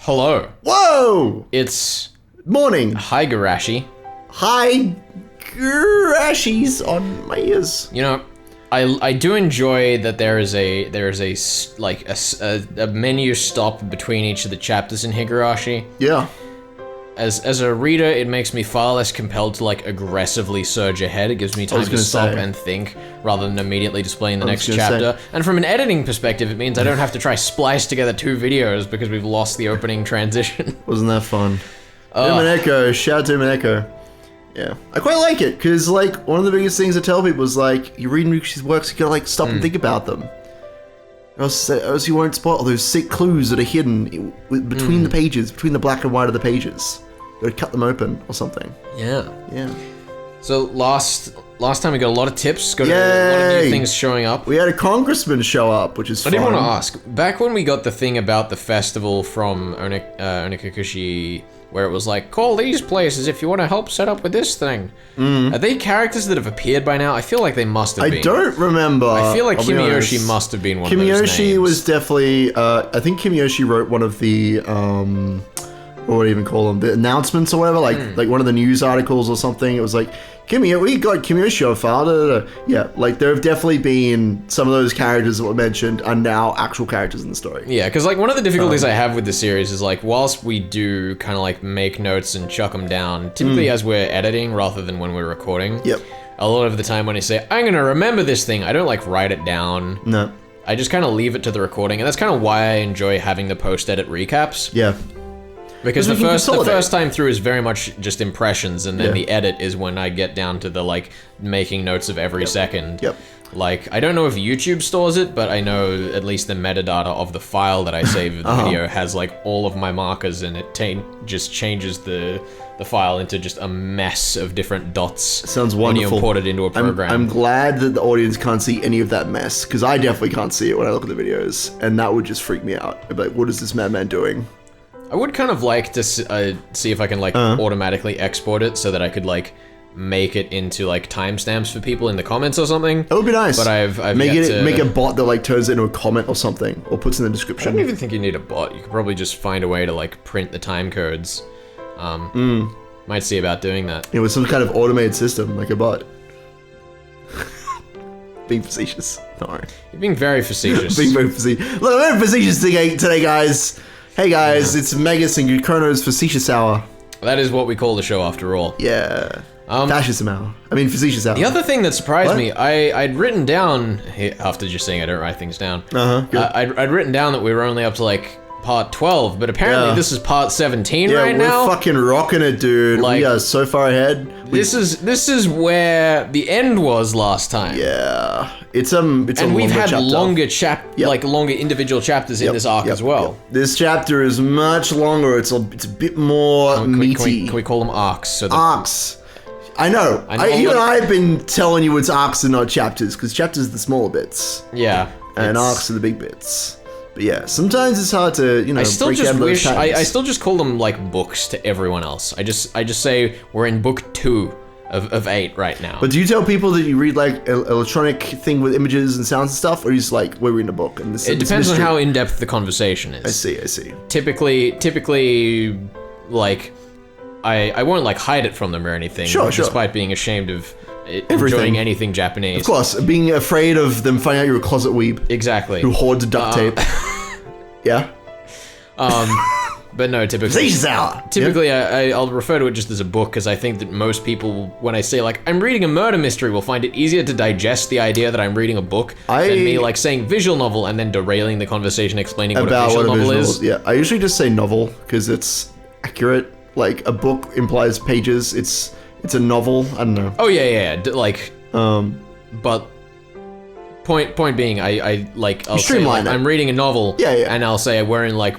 Hello. Whoa! It's Morning. Higurashi. Higurashis on my ears. You know, I do enjoy that there is a menu stop between each of the chapters in Higurashi. Yeah. As a reader, it makes me far less compelled to like aggressively surge ahead. It gives me time to stop and think rather than immediately displaying the next chapter. And from an editing perspective, it means I don't have to try splice together two videos because we've lost the opening transition. Wasn't that fun? Umineko, shout out to Umineko. Yeah, I quite like it because like one of the biggest things I tell people is like you read Rikuchi's works, you gotta like stop and think about them. Or else you won't spot all those sick clues that are hidden between the pages, between the black and white of the pages. You gotta cut them open or something. Yeah. Yeah. So last time we got a lot of tips, got a lot of new things showing up. We had a congressman show up, which is fun. I did want to ask, back when we got the thing about the festival from Onikakushi, where it was like, call these places if you want to help set up with this thing. Are they characters that have appeared by now? I feel like they must have been. I don't remember. I feel like Kimiyoshi must have been one of those names. Kimiyoshi was definitely, I think Kimiyoshi wrote one of the, what would I even call them? The announcements or whatever, like one of the news articles or something. It was like, we got Kimiyoshi on file. Yeah, like there have definitely been some of those characters that were mentioned are now actual characters in the story. Yeah, because like one of the difficulties I have with the series is like, whilst we do kind of like make notes and chuck them down, typically as we're editing rather than when we're recording. Yep. A lot of the time when I say, I'm going to remember this thing, I don't like write it down. No. I just kind of leave it to the recording, and that's kind of why I enjoy having the post-edit recaps. Yeah. Because the first time through is very much just impressions, and then the edit is when I get down to the like making notes of every second. Yep. Like, I don't know if YouTube stores it, but I know at least the metadata of the file that I save of the video has like all of my markers, and it just changes the file into just a mess of different dots. Sounds wonderful. When you import it into a program. I'm glad that the audience can't see any of that mess, because I definitely can't see it when I look at the videos, and that would just freak me out. I'd be like, what is this madman doing? I would kind of like to see if I can like automatically export it so that I could like make it into like timestamps for people in the comments or something. That would be nice. But I've make a bot that like turns it into a comment or something, or puts in the description. I don't even think you need a bot. You could probably just find a way to like print the time codes. Might see about doing that. It was some kind of automated system, like a bot. Being facetious. Sorry. You're being very facetious. Being very facetious. Look, I'm very facetious today, guys. Hey guys, it's Megas and Gukono's Facetious Hour. That is what we call the show after all. Yeah. Fascism Hour. I mean, Facetious Hour. The other thing that surprised me, I'd written down, after just saying I don't write things down, I'd written down that we were only up to like part 12, but apparently this is part 17 right now. Yeah, we're fucking rocking it, dude. Like, we are so far ahead. This is where the end was last time. Yeah. It's a and we've had chapter. longer individual chapters in this arc as well. This chapter is much longer. It's a bit more meaty. Can we call them arcs? So arcs. I know. You and I have been telling you it's arcs and not chapters, because chapters are the smaller bits. Yeah. And arcs are the big bits. But yeah, sometimes it's hard to, you know, I still just call them like books to everyone else. I just say we're in book 2 of 8 right now. But do you tell people that you read like an electronic thing with images and sounds and stuff, or you just like, we're reading a book? And it depends on how in-depth the conversation is. I see. Typically, like, I won't like hide it from them or anything. Sure. Despite being ashamed of enjoying anything Japanese. Of course, being afraid of them finding out you're a closet weeb. Exactly. Who hoards duct tape. Yeah. But no, typically I'll refer to it just as a book, because I think that most people, when I say like I'm reading a murder mystery, will find it easier to digest the idea that I'm reading a book than me like saying visual novel and then derailing the conversation explaining what a visual novel is. Yeah, I usually just say novel because it's accurate. Like a book implies pages. It's a novel. I don't know. Oh yeah. Like but point being, I'll say like, I'm reading a novel. Yeah. And I'll say we're in like,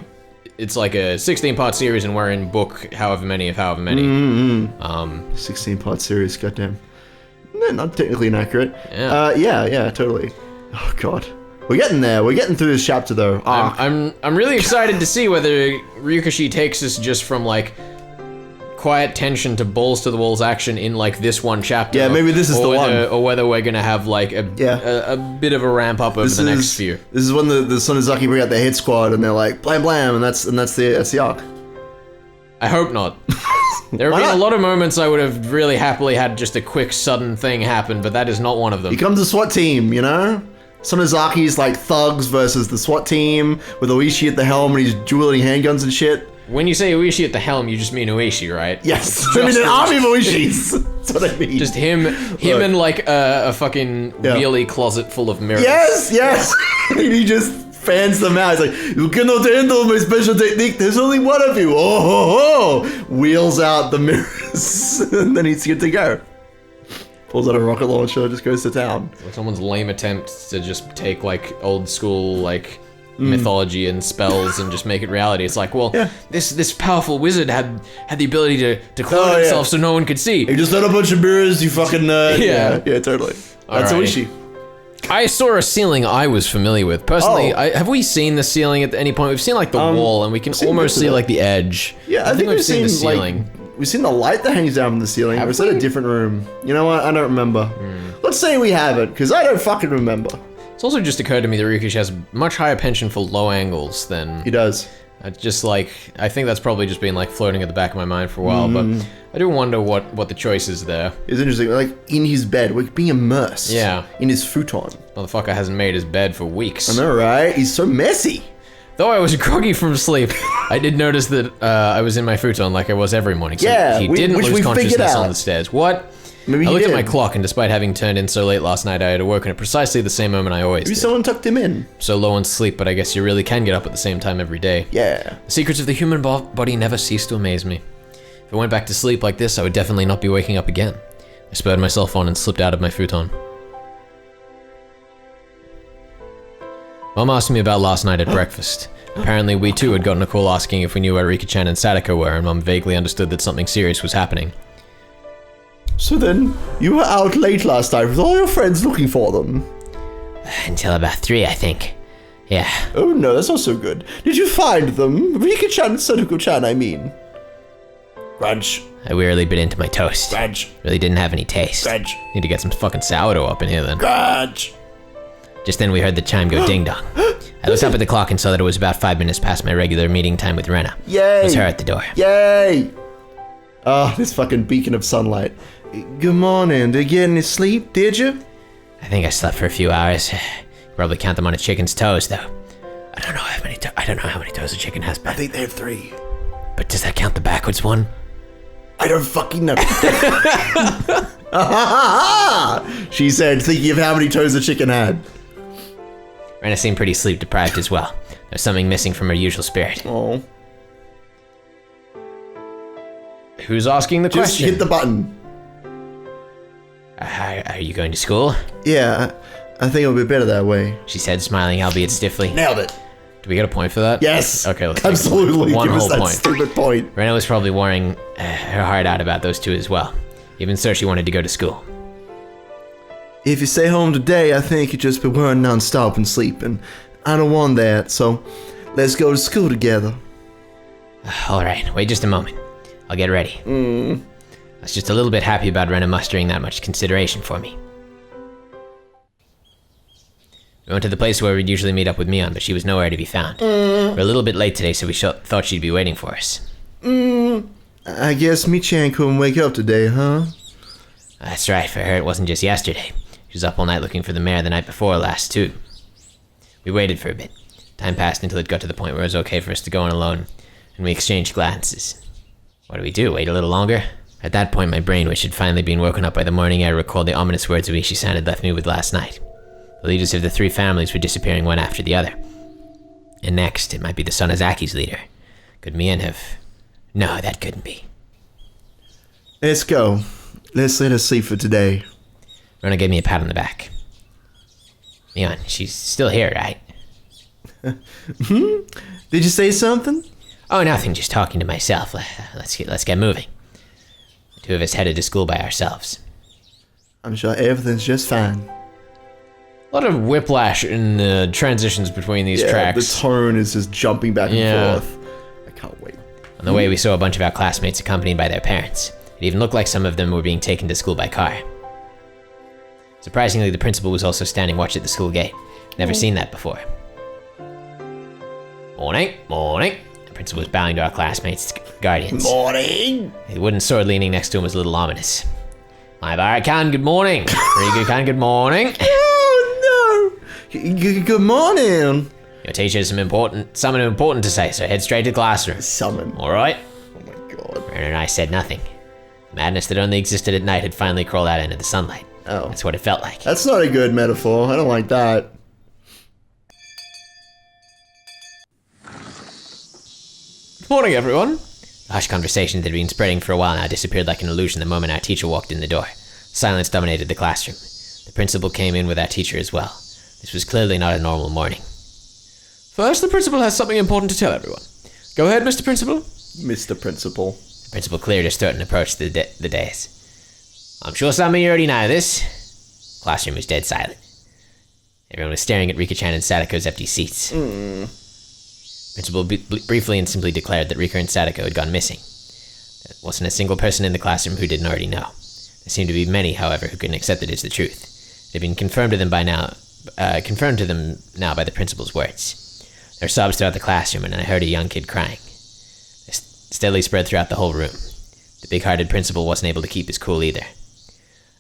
it's like a 16-part series and we're in book however many. 16-part series, goddamn. No, not technically inaccurate. Yeah. Yeah, totally. Oh god. We're getting there. We're getting through this chapter though. I'm really excited to see whether Ryukashi takes us just from like quiet tension to balls to the walls action in like this one chapter. Yeah, maybe this is the one. Or whether we're gonna have like a bit of a ramp up over the next few. This is when the Sonozaki bring out their hit squad and they're like blam blam, and that's the arc. I hope not. There have been a lot of moments I would have really happily had just a quick sudden thing happen, but that is not one of them. Becomes a SWAT team, you know? Sonozaki's like thugs versus the SWAT team with Oishi at the helm and he's dueling handguns and shit. When you say Oishi at the helm, you just mean Oishi, right? Yes. I mean an army of Oishis. That's what I mean. Just him in like a fucking wheelie closet full of mirrors. Yes. And he just fans them out. He's like, you cannot handle my special technique. There's only one of you. Oh, ho, ho. Wheels out the mirrors. And then he's good to go. Pulls out a rocket launcher, just goes to town. Like someone's lame attempt to just take like old school like mythology and spells and just make it reality. It's like, well, this powerful wizard had the ability to clone himself so no one could see. He just had a bunch of mirrors, you fucking yeah, totally. That's Oishi. I saw a ceiling I was familiar with. Personally, have we seen the ceiling at any point? We've seen like the wall and we can almost see like the edge. Yeah, I think we've seen the ceiling. We've seen the light that hangs down from the ceiling. Or is that a different room? You know what? I don't remember. Let's say we haven't, because I don't fucking remember. It's also just occurred to me that Rikushi has much higher penchant for low angles than... He does. Just like, I think that's probably just been like floating at the back of my mind for a while, but I do wonder what the choice is there. It's interesting, like in his bed, we're being immersed. Yeah. In his futon. Motherfucker hasn't made his bed for weeks. I know, right? He's so messy. Though I was groggy from sleep, I did notice that I was in my futon like I was every morning. So he didn't lose consciousness on the stairs. What? Maybe I looked at my clock, and despite having turned in so late last night, I had awoken at precisely the same moment I always did. Someone tucked him in. So low on sleep, but I guess you really can get up at the same time every day. Yeah. The secrets of the human body never cease to amaze me. If I went back to sleep like this, I would definitely not be waking up again. I spurred myself on and slipped out of my futon. Mom asked me about last night at breakfast. Apparently, we too had gotten a call asking if we knew where Rika-chan and Sadako were, and Mom vaguely understood that something serious was happening. So then, you were out late last night with all your friends looking for them? Until about 3, I think. Yeah. Oh no, that's not so good. Did you find them? Rika-chan and Sadako-chan, I mean. Grudge. I wearily bit into my toast. Grudge. Really didn't have any taste. Grudge. Need to get some fucking sourdough up in here then. Grudge. Just then we heard the chime go ding-dong. I looked up at the clock and saw that it was about 5 minutes past my regular meeting time with Rena. Yay! It was her at the door. Yay! Oh, this fucking beacon of sunlight. Good morning. Did you get any sleep, did you? I think I slept for a few hours. Probably count them on a chicken's toes, though. I don't know how many toes a chicken has, but... I think they have 3. But does that count the backwards one? I don't fucking know. She said, thinking of how many toes the chicken had. Rena seemed pretty sleep-deprived as well. There's something missing from her usual spirit. Oh. Who's asking the Just question? hit the button. Are you going to school? Yeah, I think it'll be better that way. She said, smiling, albeit stiffly. Nailed it. Do we get a point for that? Yes. Okay, let's absolutely. One Give whole us that point. Stupid point. Rena was probably worrying her heart out about those two as well. Even so, she wanted to go to school. If you stay home today, I think you'd just be worrying non-stop and sleeping. I don't want that, so let's go to school together. All right, wait just a moment. I'll get ready. I was just a little bit happy about Rena mustering that much consideration for me. We went to the place where we'd usually meet up with Mion, but she was nowhere to be found. We're a little bit late today, so we thought she'd be waiting for us. I guess Mi-chan couldn't wake up today, huh? That's right, for her it wasn't just yesterday. She was up all night looking for the mare the night before last, too. We waited for a bit. Time passed until it got to the point where it was okay for us to go in alone, and we exchanged glances. What do? Wait a little longer? At that point, my brain, which had finally been woken up by the morning air, recalled the ominous words Oishi-san had left me with last night. The leaders of the 3 families were disappearing one after the other. And next, it might be the Sonozaki's leader. Could Mion have... No, that couldn't be. Let's go. Let's let her sleep for today. Rena gave me a pat on the back. Mion, she's still here, right? Did you say something? Oh, nothing, just talking to myself. Let's get moving. The 2 of us headed to school by ourselves. I'm sure everything's just fine. A lot of whiplash in the transitions between these tracks. The tone is just jumping back and forth. I can't wait. On the way, we saw a bunch of our classmates accompanied by their parents. It even looked like some of them were being taken to school by car. Surprisingly, the principal was also standing watch at the school gate. Never seen that before. Morning, morning. The principal was bowing to our classmates' guardians. Morning. The wooden sword leaning next to him was a little ominous. My Barakan, good morning. Ryugu-kan, good morning. Oh no. Good morning. Your teacher has something important to say, so head straight to the classroom. Summon. All right? Oh my god. Rena and I said nothing. The madness that only existed at night had finally crawled out into the sunlight. Oh. That's what it felt like. That's not a good metaphor. I don't like that. Good morning, everyone. The hushed conversation that had been spreading for a while now disappeared like an illusion the moment our teacher walked in the door. Silence dominated the classroom. The principal came in with our teacher as well. This was clearly not a normal morning. First, the principal has something important to tell everyone. Go ahead, Mr. Principal. Mr. Principal. The principal cleared his throat and approached the dais. I'm sure some of you already know this. The classroom was dead silent. Everyone was staring at Rika-chan and Sadako's empty seats. Principal briefly and simply declared that Rika and Sadako had gone missing. There wasn't a single person in the classroom who didn't already know. There seemed to be many, however, who couldn't accept it as the truth. It had been confirmed to them now by the principal's words. There were sobs throughout the classroom, and I heard a young kid crying. They steadily spread throughout the whole room. The big-hearted principal wasn't able to keep his cool either.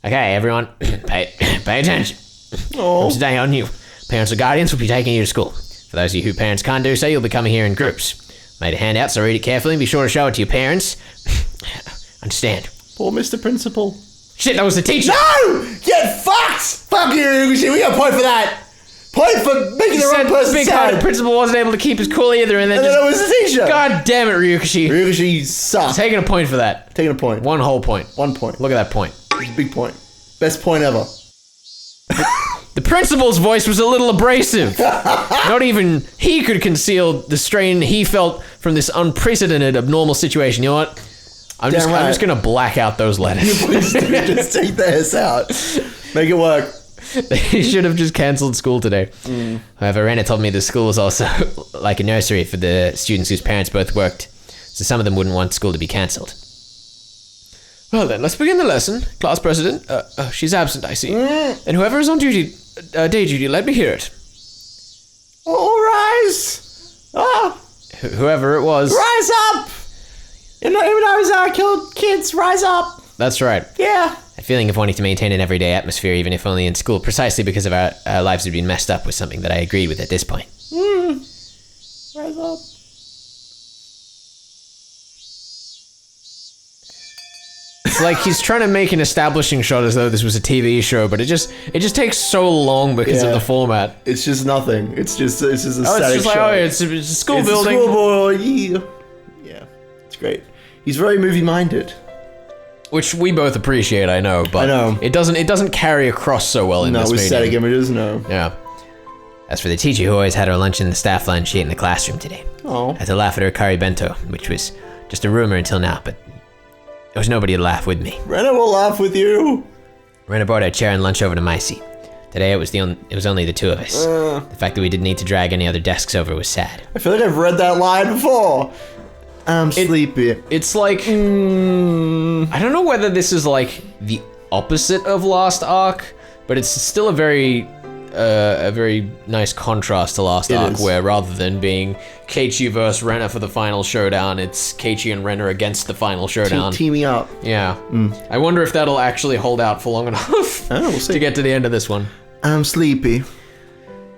Okay, everyone, pay attention. From today on, you parents or guardians will be taking you to school. For those of you who parents can't do so, you'll be coming here in groups. Made a handout, so read it carefully and be sure to show it to your parents. Understand? Poor Mr. Principal. Shit, that was the teacher! No! Get fucked! Fuck you, Higurashi. We got a point for that. Point for making the wrong person big-hearted sad. principal wasn't able to keep his cool either, and then it was the teacher. God damn it, Ryukashi. Higurashi sucks. Taking a point for that. Taking a point. One whole point. 1 point. Look at that point. Big point. Best point ever. The principal's voice was a little abrasive. Not even he could conceal the strain he felt from this unprecedented abnormal situation. You know what? I'm just gonna black out those letters. Please do. Just take this out. Make it work. They should have just cancelled school today. However, Rena told me the school was also like a nursery for the students whose parents both worked, so some of them wouldn't want school to be cancelled. Well then, let's begin the lesson. Class president, she's absent, I see. And whoever is on day duty, let me hear it. All rise. Whoever it was. Rise up. Even those killed kids, rise up. That's right. Yeah. A feeling of wanting to maintain an everyday atmosphere, even if only in school, precisely because of our lives had been messed up, was something that I agreed with at this point. Rise up. It's like he's trying to make an establishing shot as though this was a TV show, but it just takes so long because of the format. It's just nothing. It's just a static it's just like, shot. it's a school It's building. a school boy. Yeah. It's great. He's very movie-minded. Which we both appreciate, I know, but it doesn't carry across so well in this with medium. static images, no. Yeah. As for the teacher who always had her lunch in the staff lunch, she ate in the classroom today. Oh. I had to laugh at her curry bento, which was just a rumor until now, but there was nobody to laugh with me. Rena will laugh with you. Rena brought her chair and lunch over to my seat. Today it was only the two of us. The fact that we didn't need to drag any other desks over was sad. I feel like I've read that line before. I'm sleepy. It's like, I don't know whether this is like the opposite of Last Arc, but it's still a very nice contrast to Last Arc, where rather than being Keiichi versus Rena for the final showdown, it's Keiichi and Rena against the final showdown. Teaming up. Yeah. I wonder if that'll actually hold out for long enough we'll see. to get to the end of this one. I'm sleepy.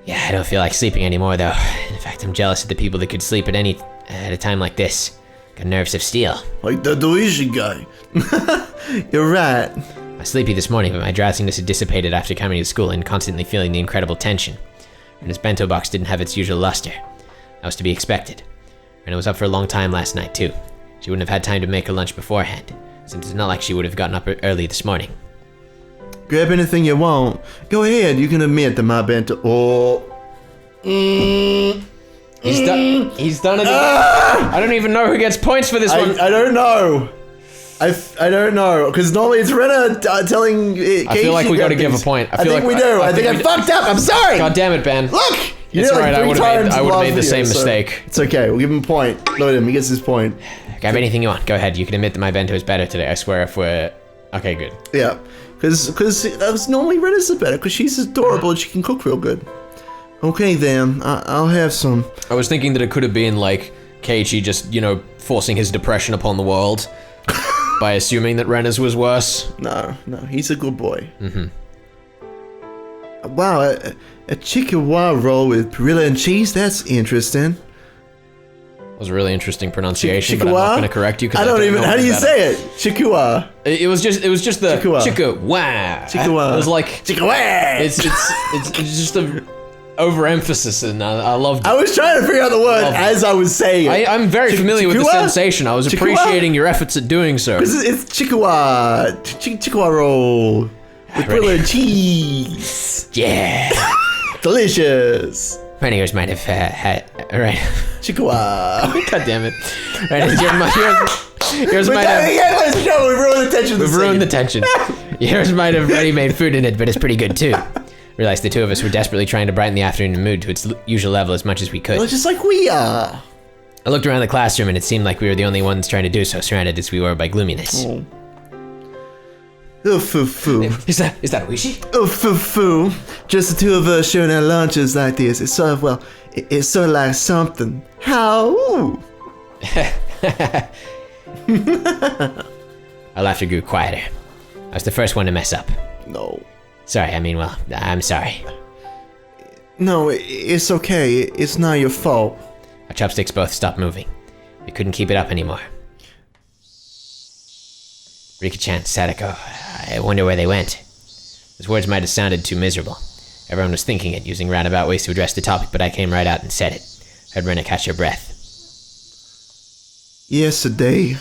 Yeah, I don't feel like sleeping anymore, though. In fact, I'm jealous of the people that could sleep at a time like this. Got nerves of steel. Like the Oishi guy. You're right. I was sleepy this morning, but my drowsiness had dissipated after coming to school and constantly feeling the incredible tension. Rena's bento box didn't have its usual luster. That was to be expected. Rena was up for a long time last night, too. She wouldn't have had time to make her lunch beforehand, since it's not like she would have gotten up early this morning. Grab anything you want. Go ahead, you can admit that my bento... He's done it. I don't even know who gets points for this one. I don't know. I don't know, because normally it's Rena telling Keiichi. I feel like we got to give a point. I think we do. I think I fucked up. I'm sorry. God damn it, Ben. Look, It's alright, I would have made the same mistake. It's okay, we'll give him a point. Look at him, he gets his point. Grab anything you want. Go ahead. You can admit that my bento is better today. I swear if we're... Okay, good. Yeah, because normally Rena's is better, because she's adorable and she can cook real good. Okay then, I'll have some. I was thinking that it could have been like Keiichi just, forcing his depression upon the world by assuming that Rena's was worse. No, he's a good boy. Wow, a chicken wire roll with perilla and cheese? That's interesting. That was a really interesting pronunciation, but I'm not going to correct you. I don't even. How do you say it? Chikuwa. It was just the chikuwa. Chikuwa. It was like chikuwa. It's just a overemphasis, and I loved it. I was trying to figure out the word as I was saying it. I'm very familiar with the sensation. I was appreciating your efforts at doing so. Because it's chikuwa. Chikuwa roll with perilla and cheese. Yeah. Delicious. Friend of yours might have had... Right. Chikuwa. God damn it. Right, yours might have... We've ruined the tension. We've ruined the tension. Yours might have already made food in it, but it's pretty good too. Realized the two of us were desperately trying to brighten the afternoon mood to its usual level as much as we could. Well, just like we are. I looked around the classroom and it seemed like we were the only ones trying to do so, surrounded as we were by gloominess. Oh, foo-foo. Is that Oishi? Oh, foo-foo. Just the two of us sharing our lunches like this. It's sort of, it's sort of like something. How? Our laughter grew quieter. I was the first one to mess up. No. Sorry, I'm sorry. No, it's okay. It's not your fault. Our chopsticks both stopped moving. We couldn't keep it up anymore. Rika-chan, Sadako, I wonder where they went. Those words might have sounded too miserable. Everyone was thinking it, using roundabout ways to address the topic, but I came right out and said it. Heard Rena catch her breath. Yesterday,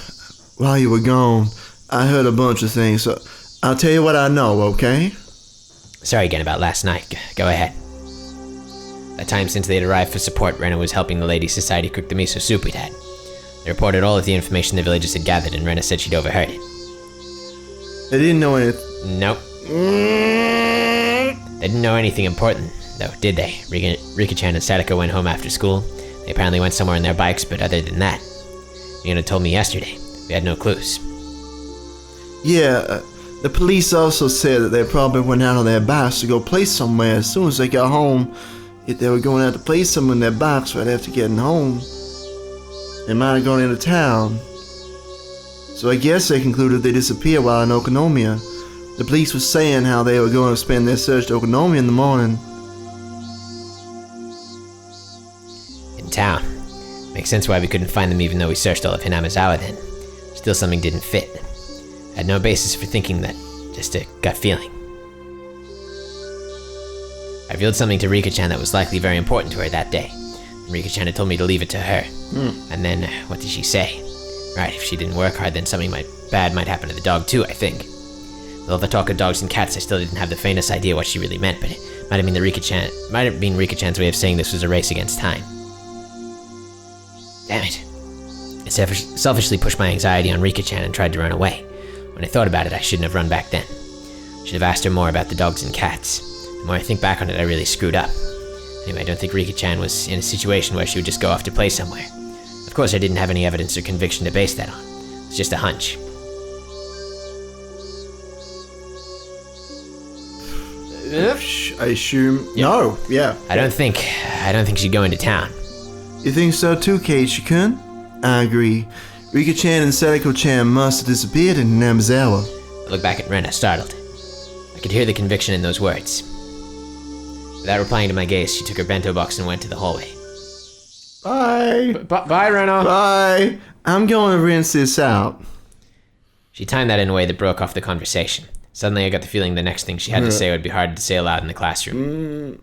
while you were gone, I heard a bunch of things, so I'll tell you what I know, okay? Sorry again about last night. Go ahead. That time since they'd arrived for support, Rena was helping the Lady Society cook the miso soup we'd had. They reported all of the information the villagers had gathered, and Rena said she'd overheard it. They didn't know anything. Nope. They didn't know anything important, though, did they? Rika-chan and Sadako went home after school. They apparently went somewhere on their bikes, but other than that, Rena told me yesterday. We had no clues. Yeah, the police also said that they probably went out on their bikes to go play somewhere. As soon as they got home, if they were going out to play somewhere on their bikes right after getting home, they might have gone into town. So I guess they concluded they disappeared while in Okonomiya. The police was saying how they were going to spend their search to Okonomiya in the morning. In town. Makes sense why we couldn't find them even though we searched all of Hinamizawa then. Still something didn't fit. I had no basis for thinking that, just a gut feeling. I revealed something to Rika-chan that was likely very important to her that day. And Rika-chan had told me to leave it to her. And then, what did she say? Right, if she didn't work hard, then something bad might happen to the dog too, I think. With all the talk of dogs and cats, I still didn't have the faintest idea what she really meant, but it might have been Rika-chan's way of saying this was a race against time. Damn it. I selfishly pushed my anxiety on Rika-chan and tried to run away. When I thought about it, I shouldn't have run back then. I should have asked her more about the dogs and cats. The more I think back on it, I really screwed up. Anyway, I don't think Rika-chan was in a situation where she would just go off to play somewhere. Of course, I didn't have any evidence or conviction to base that on. It was just a hunch. I assume... Yeah. No, yeah. I don't think she'd go into town. You think so too, Keiichi-kun? I agree. Rika-chan and Sadako-chan must have disappeared in Hinamizawa. I looked back at Rena, startled. I could hear the conviction in those words. Without replying to my gaze, she took her bento box and went to the hallway. Bye. Bye, Rena. Bye. I'm going to rinse this out. She timed that in a way that broke off the conversation. Suddenly I got the feeling the next thing she had to say would be hard to say aloud in the classroom.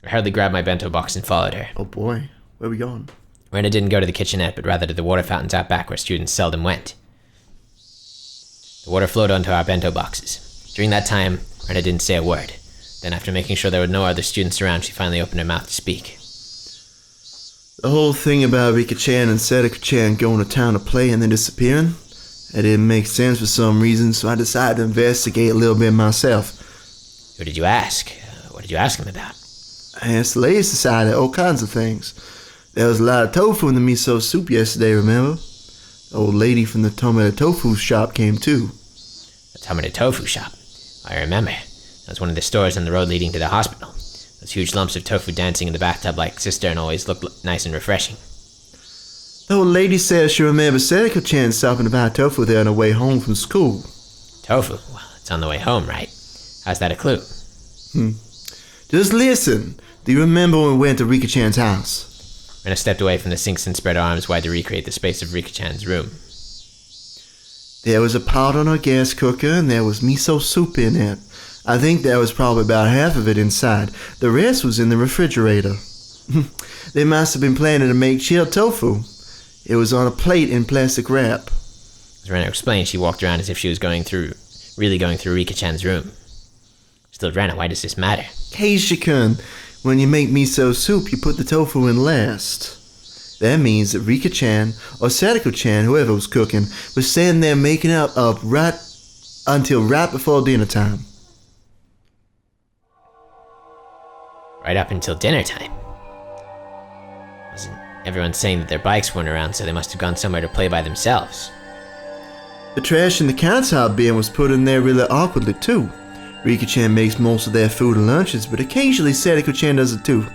I hurriedly grabbed my bento box and followed her. Oh boy, where are we going? Rena didn't go to the kitchenette, but rather to the water fountains out back where students seldom went. The water flowed onto our bento boxes. During that time, Rena didn't say a word. Then after making sure there were no other students around, she finally opened her mouth to speak. The whole thing about Rika-chan and Sadako-chan going to town to play and then disappearing, that didn't make sense for some reason, so I decided to investigate a little bit myself. Who did you ask? What did you ask him about? I asked the ladies to decide all kinds of things. There was a lot of tofu in the miso soup yesterday, remember? The old lady from the tomato tofu shop came too. The tomato tofu shop? I remember. That was one of the stores on the road leading to the hospital. Those huge lumps of tofu dancing in the bathtub like cistern always looked nice and refreshing. The old lady says she remembers Sadako-chan stopping to buy tofu there on her way home from school. Tofu? Well, it's on the way home, right? How's that a clue? Just listen. Do you remember when we went to Rika-chan's house? Rena stepped away from the sinks and spread her arms wide to recreate the space of Rika-chan's room. There was a pot on her gas cooker and there was miso soup in it. I think there was probably about half of it inside. The rest was in the refrigerator. They must have been planning to make chilled tofu. It was on a plate in plastic wrap. As Rena explained, she walked around as if she was really going through Rika-chan's room. Still, Rena, why does this matter? Keisha-kun, when you make miso soup, you put the tofu in last. That means that Rika-chan or Sadako-chan, whoever was cooking, was standing there making up right before dinner time. Right up until dinner time. Wasn't everyone saying that their bikes weren't around, so they must have gone somewhere to play by themselves? The trash in the countertop bin was put in there really awkwardly too. Rika-chan makes most of their food and lunches, but occasionally Sadako-chan does it too.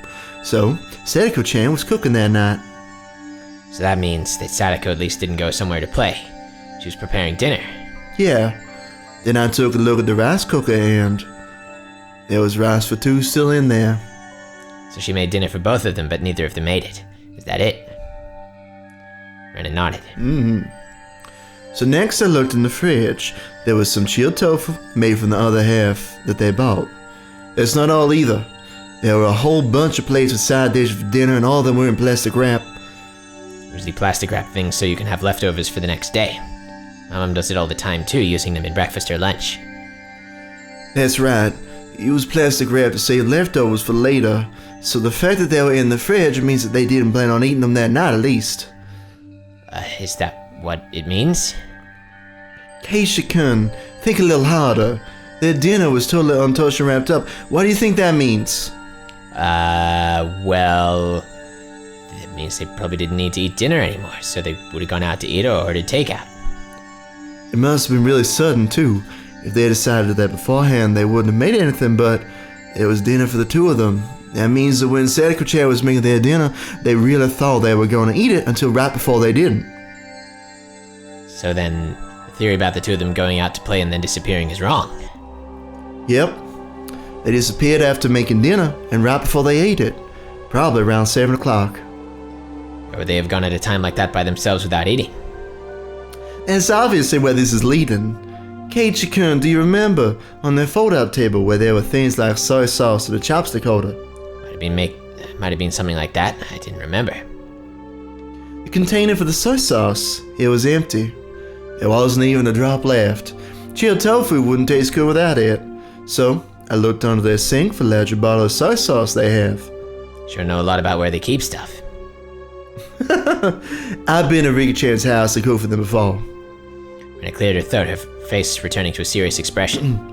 So, Sadako-chan was cooking that night. So that means that Sadako at least didn't go somewhere to play. She was preparing dinner. Yeah. Then I took a look at the rice cooker and there was rice for two still in there. So she made dinner for both of them, but neither of them ate it. Is that it? Rena nodded. So next I looked in the fridge. There was some chilled tofu made from the other half that they bought. It's not all either. There were a whole bunch of plates with side dishes for dinner and all of them were in plastic wrap. There's the plastic wrap things so you can have leftovers for the next day. My mom does it all the time too, using them in breakfast or lunch. That's right. Use plastic wrap to save leftovers for later. So the fact that they were in the fridge means that they didn't plan on eating them that night at least. Is that what it means? Keisha-kun, think a little harder. Their dinner was totally untouched and wrapped up. What do you think that means? Well, it means they probably didn't need to eat dinner anymore, so they would have gone out to eat or ordered takeout. It must have been really sudden, too. If they decided that beforehand, they wouldn't have made anything, but it was dinner for the two of them. That means that when Sadako-chan was making their dinner, they really thought they were going to eat it until right before they didn't. So then, the theory about the two of them going out to play and then disappearing is wrong. Yep. They disappeared after making dinner, and right before they ate it. Probably around 7 o'clock. Or would they have gone at a time like that by themselves without eating? And it's obviously where this is leading. Keisha-kun, do you remember on their fold-out table where there were things like soy sauce and a chopstick holder? Might have been something like that. I didn't remember. The container for the soy sauce, it was empty. There wasn't even a drop left. Chilled tofu wouldn't taste good without it. So, I looked under their sink for the larger bottle of soy sauce they have. Sure know a lot about where they keep stuff. I've been to Rika-chan's house to cook for them before. When it cleared her throat, her face returning to a serious expression.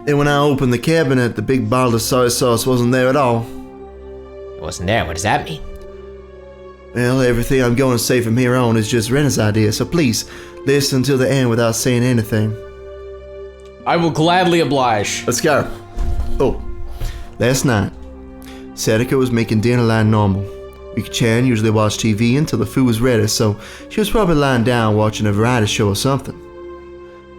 Then when I opened the cabinet, the big bottle of soy sauce wasn't there at all. It wasn't there? What does that mean? Well, everything I'm going to say from here on is just Rena's idea, so please, listen until the end without saying anything. I will gladly oblige. Let's go. Oh, last night, Sadako was making dinner like normal. Rika-chan usually watched TV until the food was ready, so she was probably lying down watching a variety show or something.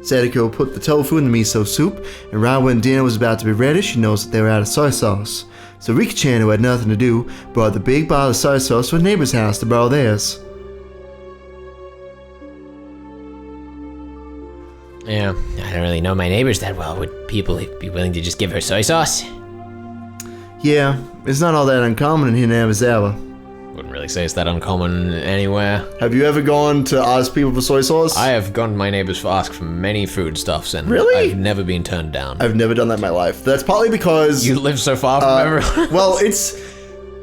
Sadako put the tofu in the miso soup, and right when dinner was about to be ready, she noticed that they were out of soy sauce. So Rika-chan, who had nothing to do, brought the big bottle of soy sauce to a neighbor's house to borrow theirs. Yeah, I don't really know my neighbors that well. Would people be willing to just give her soy sauce? Yeah, it's not all that uncommon in Hinamizawa. Wouldn't really say it's that uncommon anywhere. Have you ever gone to ask people for soy sauce? I have gone to my neighbors for ask for many foodstuffs, and really? I've never been turned down. I've never done that in my life. That's partly because... You live so far from everyone? Well, it's...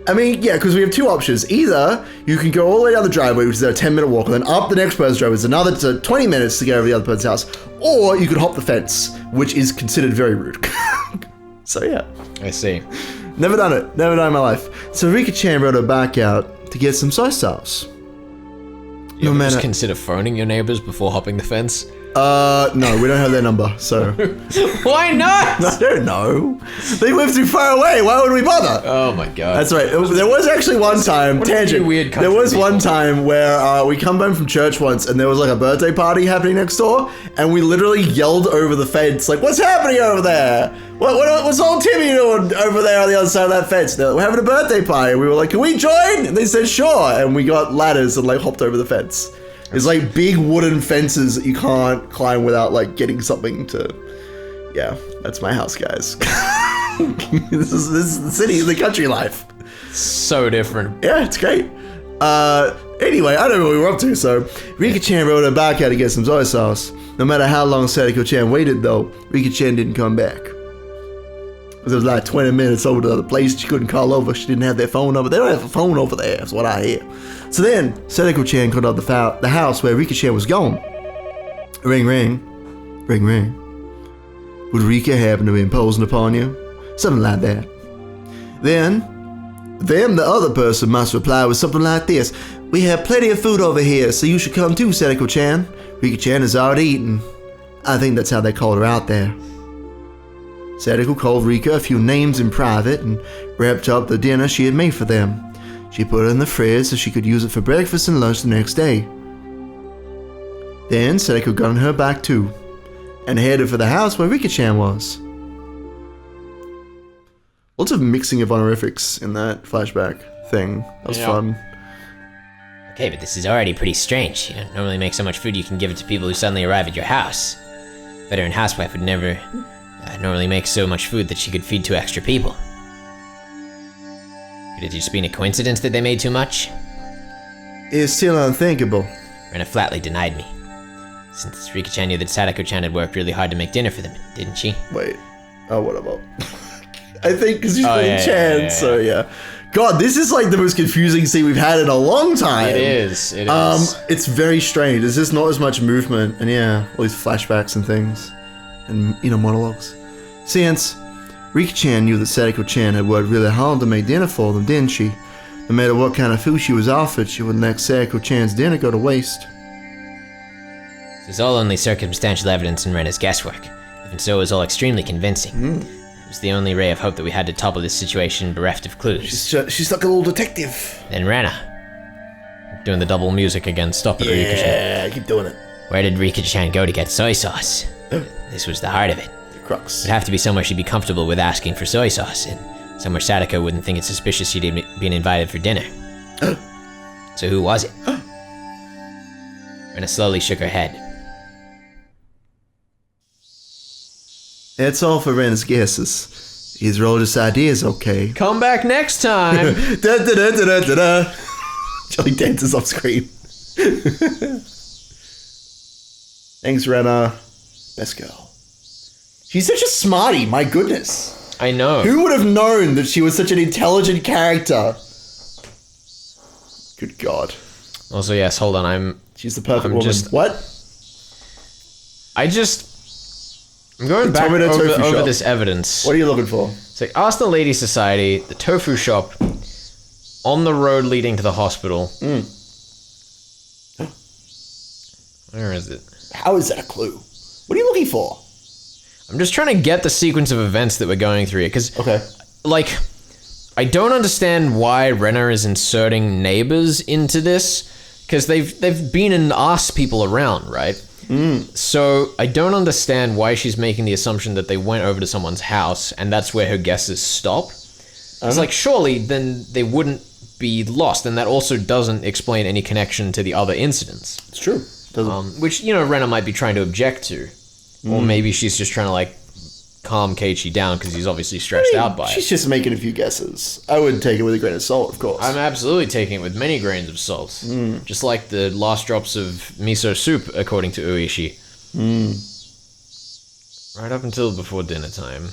I mean, yeah, because we have two options. Either you can go all the way down the driveway, which is a 10-minute walk, and then up the next person's driveway, it's another 20 minutes to get over to the other person's house. Or you could hop the fence, which is considered very rude. So, yeah. I see. Never done it. Never done it in my life. So Rika-chan rode her bike out to get some soy sauce. You ever just consider phoning your neighbors before hopping the fence? No, we don't have their number, so... Why not? I don't know. They live too far away. Why would we bother? Oh my god. That's right. There was actually one time, tangent. There was one time where we come home from church once and there was like a birthday party happening next door and we literally yelled over the fence, like, what's happening over there? What's old Timmy doing over there on the other side of that fence? They're like, we're having a birthday party. And we were like, can we join? And they said, sure. And we got ladders and like hopped over the fence. It's like big wooden fences that you can't climb without like getting something to... Yeah, that's my house, guys. This is the city, the country life. So different. Yeah, it's great. Anyway, I don't know what we were up to, so Rika-chan rode her back out to get some soy sauce. No matter how long Sadako-chan waited though, Rika-chan didn't come back. It was like 20 minutes over to the place. She couldn't call over. She didn't have their phone number. They don't have a phone over there, is what I hear. So then, Sadako-chan called out the house where Rika-chan was going. Ring, ring. Ring, ring. Would Rika happen to be imposing upon you? Something like that. Then, the other person must reply with something like this. We have plenty of food over here, so you should come too, Sadako-chan. Rika-chan has already eaten. I think that's how they called her out there. Sadako called Rika a few names in private and wrapped up the dinner she had made for them. She put it in the fridge so she could use it for breakfast and lunch the next day. Then Sadako got on her back too, and headed for the house where Rika-chan was. Lots of mixing of honorifics in that flashback thing. That was fun. Okay, but this is already pretty strange. You don't normally make so much food you can give it to people who suddenly arrive at your house. Veteran housewife would never normally make so much food that she could feed 2 extra people. Could it just been a coincidence that they made too much? It's still unthinkable. Rena flatly denied me. Since Rika-chan knew that Sadako-chan had worked really hard to make dinner for them, didn't she? Wait. Oh, what about? I think because she's playing Chan, so yeah. God, this is like the most confusing scene we've had in a long time. It is. It is. It's very strange. There's just not as much movement, and yeah, all these flashbacks and things, and monologues. Since Rika-chan knew that Sadako-chan had worked really hard to make dinner for them, didn't she? No matter what kind of food she was offered, she wouldn't let Sadako-chan's dinner go to waste. This is all only circumstantial evidence in Rena's guesswork. Even so, it was all extremely convincing. It was the only ray of hope that we had to topple this situation bereft of clues. She's like a little detective. Then Rena. Doing the double music again. Stop it, Rika-chan. Yeah, keep doing it. Where did Rika-chan go to get soy sauce? This was the heart of it. The crux. It'd have to be somewhere she'd be comfortable with asking for soy sauce, and somewhere Sadako wouldn't think it suspicious she'd been invited for dinner. So who was it? Rena slowly shook her head. That's all for Ren's guesses. These are all just ideas, okay? Come back next time. Da da da da da da. Joey dances off screen. Thanks, Rena. Best girl. She's such a smarty, my goodness. I know. Who would have known that she was such an intelligent character? Good God. Also, yes, hold on, She's the perfect woman. What? I'm going back over this evidence. What are you looking for? It's like Arsenal Lady Society, the tofu shop, on the road leading to the hospital. Where is it? How is that a clue? What are you looking for? I'm just trying to get the sequence of events that we're going through here, because, I don't understand why Rena is inserting neighbors into this, because they've been and asked people around, right? So I don't understand why she's making the assumption that they went over to someone's house and that's where her guesses stop. It's like, surely then they wouldn't be lost, and that also doesn't explain any connection to the other incidents. It's true. Which, Rena might be trying to object to. Or maybe she's just trying to, calm Keiichi down because he's obviously stressed out by it. She's just making a few guesses. I would take it with a grain of salt, of course. I'm absolutely taking it with many grains of salt. Just like the last drops of miso soup, according to Oishi. Right up until before dinner time.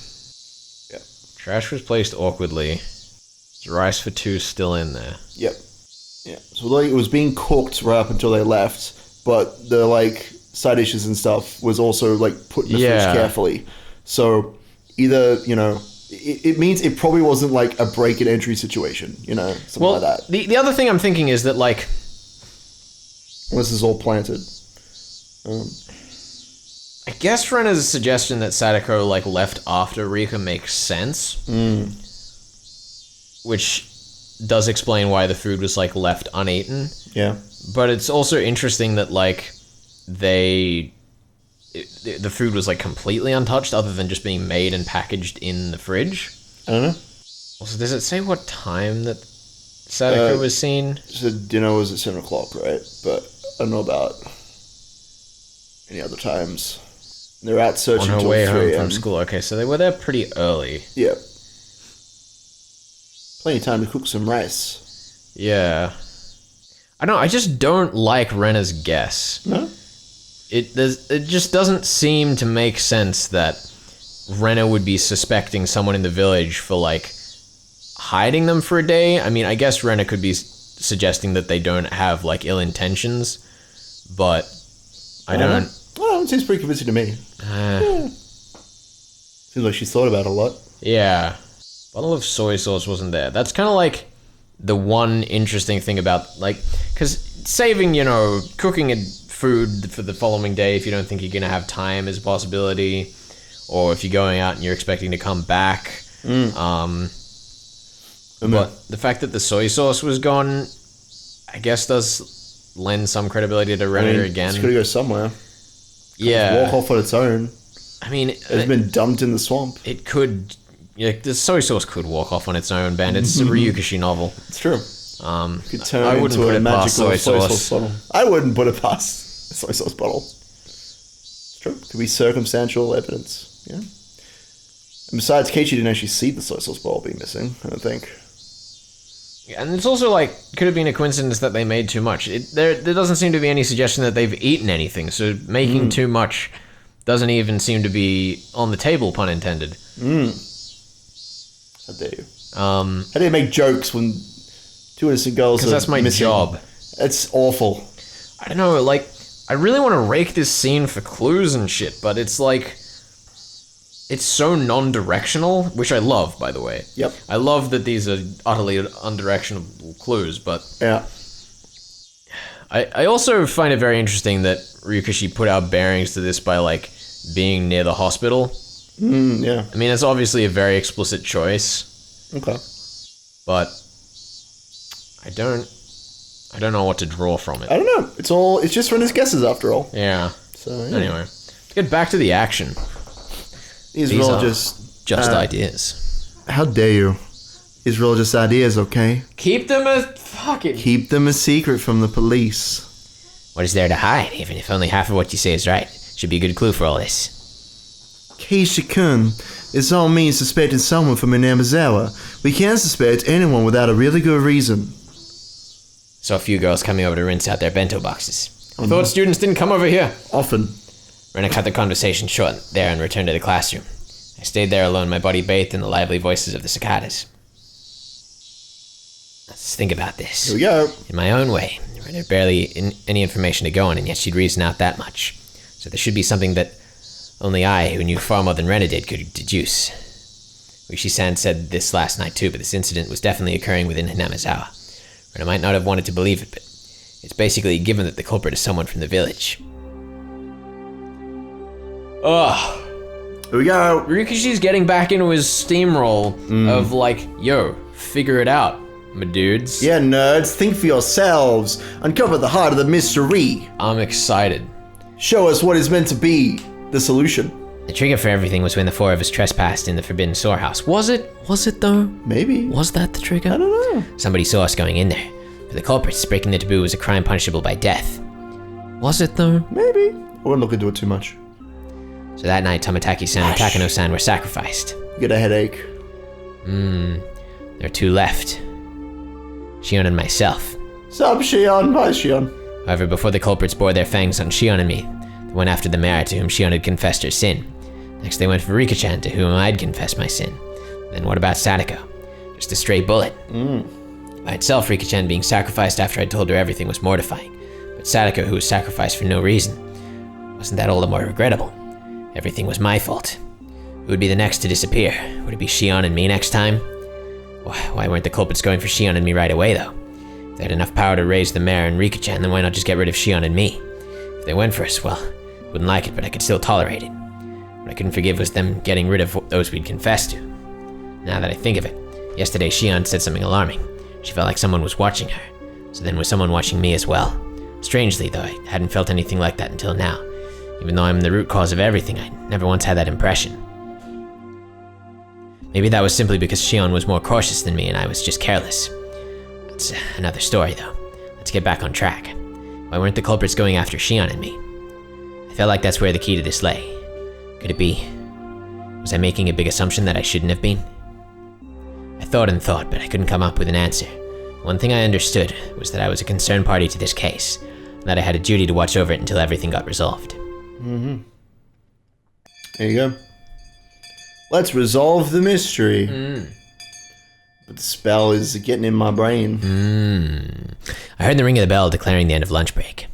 Yep. Trash was placed awkwardly. There's rice for 2 still in there. Yep. Yeah. So it was being cooked right up until they left, but the side dishes and stuff was also put in the fridge carefully. So either, it means it probably wasn't like a break and entry situation, something like that. The other thing I'm thinking is that like, this is all planted. I guess Rena's suggestion that Sadako like left after Rika makes sense, which does explain why the food was like left uneaten. Yeah, but it's also interesting that like the food was like completely untouched, other than just being made and packaged in the fridge. I don't know. Also, does it say what time that Sadako was seen? So dinner was at 7 o'clock, right? But I don't know about any other times. They're out searching on her till way 3 home a.m. from school. Okay, so they were there pretty early. Yeah. Plenty of time to cook some rice. Yeah. I just don't like Rena's guess. No? It just doesn't seem to make sense that Rena would be suspecting someone in the village for like hiding them for a day. I mean, I guess Rena could be suggesting that they don't have like ill intentions, but I don't. Well, it seems pretty convincing to me. Yeah. Seems like she's thought about it a lot. Yeah. Bottle of soy sauce wasn't there. That's kind of like the one interesting thing about like, because saving, cooking food for the following day if you don't think you're gonna have time is a possibility, or if you're going out and you're expecting to come back. But the fact that the soy sauce was gone, I guess, does lend some credibility to Rena again. It's gotta go somewhere. Yeah. Walk off on its own. I mean, it's been dumped in the swamp. It could. The soy sauce could walk off on its own, Ben. It's a Ryukashi novel. It's true. Could turn I wouldn't into put a it past magical soy sauce bottle. I wouldn't put it past a soy sauce bottle. It's true. Could be circumstantial evidence. Yeah. And besides, Keiichi didn't actually see the soy sauce bottle be missing, I don't think. And it's also like, could have been a coincidence that they made too much. There doesn't seem to be any suggestion that they've eaten anything, so making too much doesn't even seem to be on the table, pun intended. How dare you? How dare you make jokes when two innocent girls are because that's my missing? job. It's awful. I don't know, like, I really want to rake this scene for clues and shit, but it's like, it's so non-directional, which I love, by the way. Yep. I love that these are utterly undirectional clues, but... Yeah. I also find it very interesting that Ryukashi put out bearings to this by, like, being near the hospital. Yeah. I mean, it's obviously a very explicit choice. Okay. But I don't know what to draw from it. I don't know. It's just Rena's guesses after all. Yeah. So yeah. Anyway, let's get back to the action. These are all just ideas. How dare you? These are all just ideas, okay? Keep them a secret from the police. What is there to hide? Even if only half of what you say is right, should be a good clue for all this. Keiichi-kun, this all means suspecting someone from Inamazawa. We can't suspect anyone without a really good reason. Saw a few girls coming over to rinse out their bento boxes. I thought students didn't come over here. Often. Rena cut the conversation short there and returned to the classroom. I stayed there alone, my body bathed in the lively voices of the cicadas. Let's think about this. Here we go. In my own way, Rena had barely any information to go on, and yet she'd reason out that much. So there should be something that only I, who knew far more than Rena did, could deduce. Oishi-san said this last night too, but this incident was definitely occurring within Hinamizawa. Rena might not have wanted to believe it, but it's basically given that the culprit is someone from the village. Ugh. Here we go. Ryukashi's getting back into his steamroll of like, yo, figure it out, my dudes. Yeah, nerds, think for yourselves. Uncover the heart of the mystery. I'm excited. Show us what is meant to be the solution. The trigger for everything was when the four of us trespassed in the forbidden storehouse. Was it? Was it though? Maybe. Was that the trigger? I don't know. Somebody saw us going in there. For the culprits, breaking the taboo was a crime punishable by death. Was it though? Maybe. I wouldn't look into it too much. So that night, Tomitaki-san and Takano-san were sacrificed. You get a headache. There are two left. Shion and myself. Sup, Shion? Hi, Shion. However, before the culprits bore their fangs on Shion and me, they went after the mayor to whom Shion had confessed her sin. Next they went for Rika-chan, to whom I'd confessed my sin. Then what about Sadako? Just a stray bullet. By itself, Rika-chan being sacrificed after I told her everything was mortifying. But Sadako, who was sacrificed for no reason, wasn't that all the more regrettable? Everything was my fault. Who would be the next to disappear? Would it be Shion and me next time? Why weren't the culprits going for Shion and me right away, though? If they had enough power to raise the mayor and Rika-chan, then why not just get rid of Shion and me? If they went for us, well, I wouldn't like it, but I could still tolerate it. What I couldn't forgive was them getting rid of those we'd confessed to. Now that I think of it, yesterday Shion said something alarming. She felt like someone was watching her. So then was someone watching me as well? Strangely, though, I hadn't felt anything like that until now. Even though I'm the root cause of everything, I never once had that impression. Maybe that was simply because Shion was more cautious than me and I was just careless. That's another story, though. Let's get back on track. Why weren't the culprits going after Shion and me? I felt like that's where the key to this lay. Could it be? Was I making a big assumption that I shouldn't have been? I thought and thought, but I couldn't come up with an answer. One thing I understood was that I was a concerned party to this case, and that I had a duty to watch over it until everything got resolved. Mm-hmm. There you go. Let's resolve the mystery. But the spell is getting in my brain. I heard the ring of the bell declaring the end of lunch break.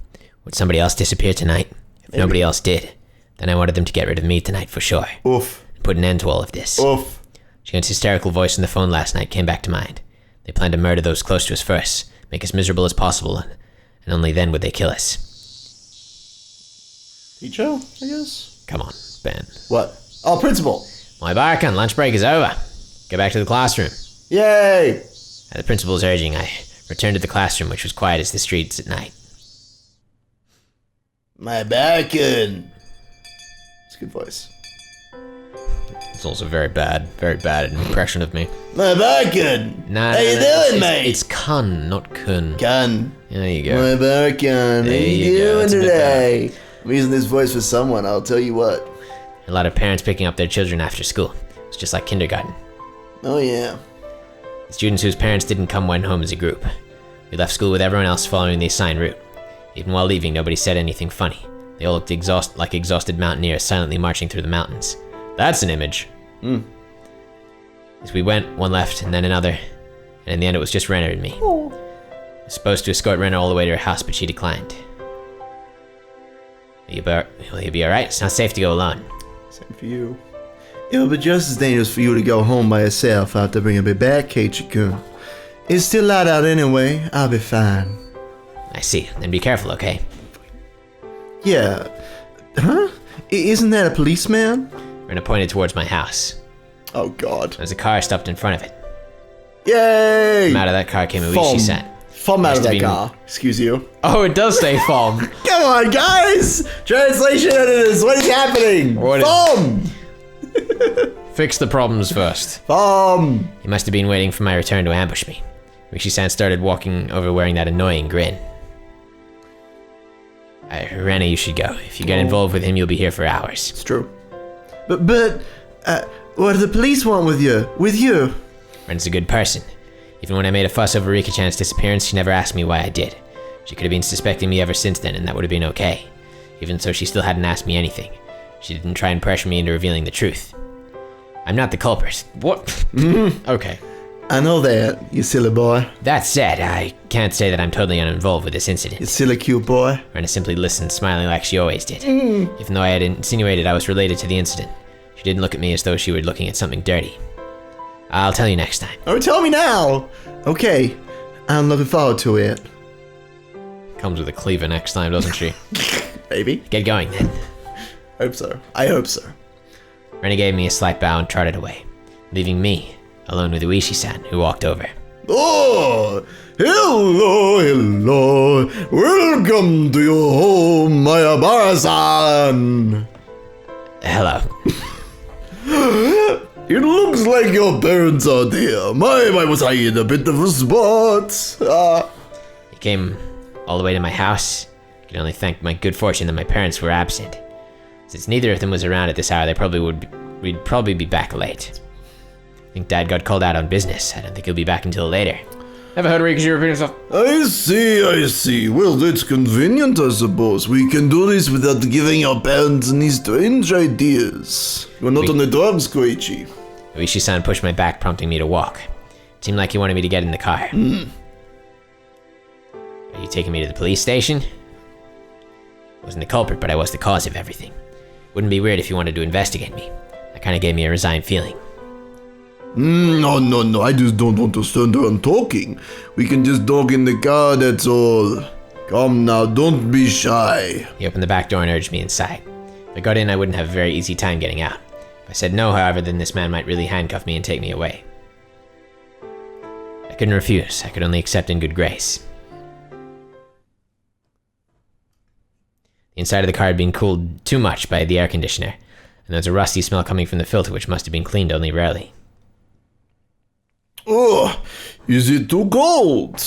Would somebody else disappear tonight? If nobody else did, then I wanted them to get rid of me tonight for sure. Oof. And put an end to all of this. Oof. Shion's hysterical voice on the phone last night came back to mind. They planned to murder those close to us first, make us miserable as possible, and only then would they kill us. Teacher, I guess? Come on, Ben. What? Oh, principal. My Barkan, lunch break is over. Go back to the classroom. Yay! At the principal's urging, I returned to the classroom, which was quiet as the streets at night. My Barkan. It's a good voice. It's also very bad impression of me. My Barkan. Nah, how you doing, mate? It's kun, not kun. Kun. There you go. My Barkan. How you doing That's a bit today? I'm using this voice for someone, I'll tell you what. A lot of parents picking up their children after school. It's just like kindergarten. Oh yeah. The students whose parents didn't come went home as a group. We left school with everyone else following the assigned route. Even while leaving, nobody said anything funny. They all looked like exhausted mountaineers silently marching through the mountains. That's an image. As we went, one left and then another, and in the end it was just Rena and me. I was supposed to escort Rena all the way to her house, but she declined. Will you be alright? It's not safe to go alone. Same for you. It would be just as dangerous for you to go home by yourself after bringing me back, Keiichi-kun. It's still light out anyway. I'll be fine. I see. Then be careful, okay? Yeah. Huh? Isn't that a policeman? Rena pointed towards my house. Oh god. There was a car stopped in front of it. Yay! From out of that car came Oishi-san. From out of that car. Excuse you. Oh, it does say FOM. Come on, guys! Translation editors, what is happening? FOM! Fix the problems first. FOM! He must have been waiting for my return to ambush me. Oishi-san started walking over wearing that annoying grin. Rena, you should go. If you get involved with him, you'll be here for hours. It's true. But, what do the police want with you? With you? Rena's a good person. Even when I made a fuss over Rika-chan's disappearance, she never asked me why I did. She could have been suspecting me ever since then, and that would have been okay. Even so, she still hadn't asked me anything. She didn't try and pressure me into revealing the truth. I'm not the culprit. What? Okay. I know that, you silly boy. That said, I can't say that I'm totally uninvolved with this incident. You silly cute boy. Rena simply listened, smiling like she always did. Even though I had insinuated I was related to the incident, she didn't look at me as though she were looking at something dirty. I'll tell you next time. Oh, tell me now! Okay, I'm looking forward to it. Comes with a cleaver next time, doesn't she? Maybe. Get going then. Hope so. I hope so. Rena gave me a slight bow and trotted away, leaving me alone with Oishi-san, who walked over. Oh! Hello! Welcome to your home, Mayabara-san! Hello. It looks like your parents are there. My, was I in a bit of a spot? He came all the way to my house. I can only thank my good fortune that my parents were absent. Since neither of them was around at this hour, we'd probably be back late. I think Dad got called out on business. I don't think he'll be back until later. Never heard Rikashi repeat himself. I see. Well, that's convenient, I suppose. We can do this without giving our parents any strange ideas. You're not on the drugs, Koichi. Oishi-san pushed my back, prompting me to walk. It seemed like he wanted me to get in the car. Are you taking me to the police station? I wasn't the culprit, but I was the cause of everything. Wouldn't be weird if you wanted to investigate me. That kind of gave me a resigned feeling. No, I just don't want to stand around talking. We can just talk in the car, that's all. Come now, don't be shy. He opened the back door and urged me inside. If I got in, I wouldn't have a very easy time getting out. If I said no, however, then this man might really handcuff me and take me away. I couldn't refuse. I could only accept in good grace. The inside of the car had been cooled too much by the air conditioner, and there was a rusty smell coming from the filter which must have been cleaned only rarely. Oh, is it too cold?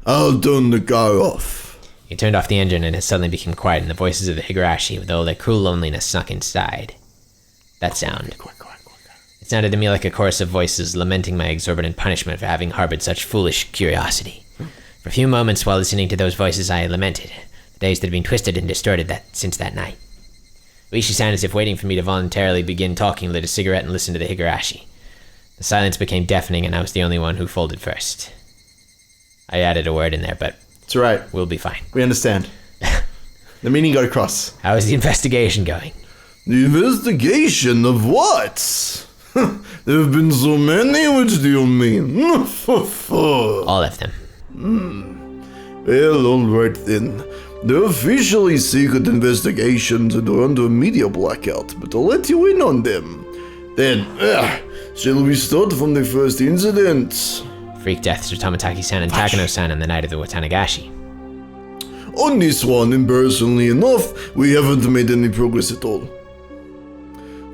I'll turn the car off. He turned off the engine and it suddenly became quiet, and the voices of the Higurashi, with all their cruel loneliness, snuck inside. That sound. It sounded to me like a chorus of voices lamenting my exorbitant punishment for having harbored such foolish curiosity. For a few moments while listening to those voices, I lamented the days that had been twisted and distorted since that night. Oishi sounded as if waiting for me to voluntarily begin talking, lit a cigarette and listened to the Higurashi. The silence became deafening, and I was the only one who folded first. I added a word in there, but it's all right. We'll be fine. We understand. The meaning got across. How is the investigation going? The investigation of what? There have been so many, which do you mean? All of them. Well, alright then. They're officially secret investigations and are under a media blackout, but I'll let you in on them. Then, shall we start from the first incident? Freak deaths of Tomitaki-san and Takano-san on the night of the Watanagashi. On this one, impersonally enough, we haven't made any progress at all.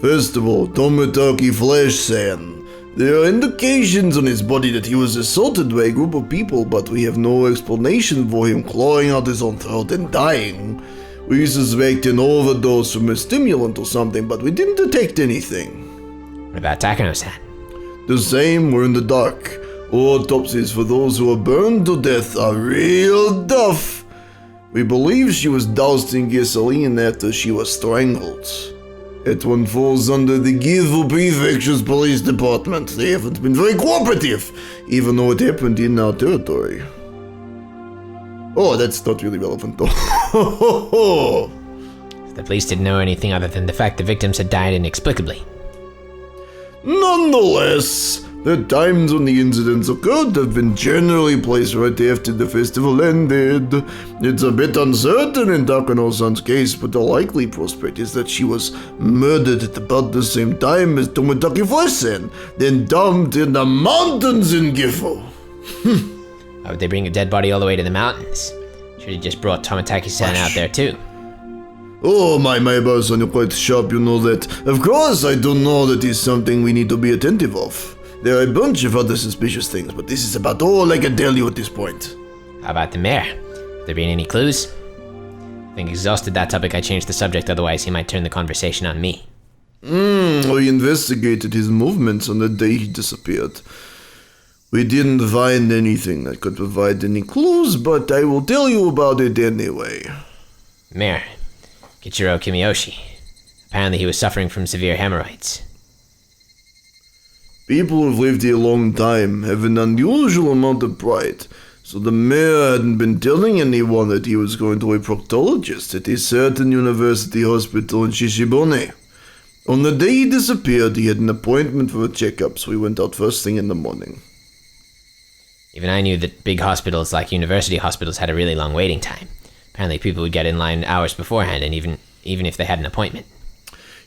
First of all, Tomitaki Flesh-san. There are indications on his body that he was assaulted by a group of people, but we have no explanation for him clawing out his own throat and dying. We suspect an overdose from a stimulant or something, but we didn't detect anything. What about Takano-san? The same, we're in the dark. Autopsies for those who are burned to death are real duff. We believe she was doused in gasoline after she was strangled. That one falls under the Gifu Prefecture's police department. They haven't been very cooperative, even though it happened in our territory. Oh, that's not really relevant though. The police didn't know anything other than the fact the victims had died inexplicably. Nonetheless, the times when the incidents occurred have been generally placed right after the festival ended. It's a bit uncertain in Takano-san's case, but the likely prospect is that she was murdered at about the same time as Tomitaki Flesh-san, then dumped in the mountains in Gifu. Why would they bring a dead body all the way to the mountains? Should have just brought Tomitaki-san out there too. Oh, my boss-san, you're quite sharp, you know that. Of course, I do know that is something we need to be attentive of. There are a bunch of other suspicious things, but this is about all I can tell you at this point. How about the mayor? Have there been any clues? Having exhausted that topic, I changed the subject, otherwise he might turn the conversation on me. We investigated his movements on the day he disappeared. We didn't find anything that could provide any clues, but I will tell you about it anyway. Mayor, Kichiro Kimiyoshi. Apparently he was suffering from severe hemorrhoids. People who've lived here a long time have an unusual amount of pride, so the mayor hadn't been telling anyone that he was going to a proctologist at a certain university hospital in Shishibone. On the day he disappeared, he had an appointment for a checkup, so we went out first thing in the morning. Even I knew that big hospitals like university hospitals had a really long waiting time. Apparently people would get in line hours beforehand, and even if they had an appointment.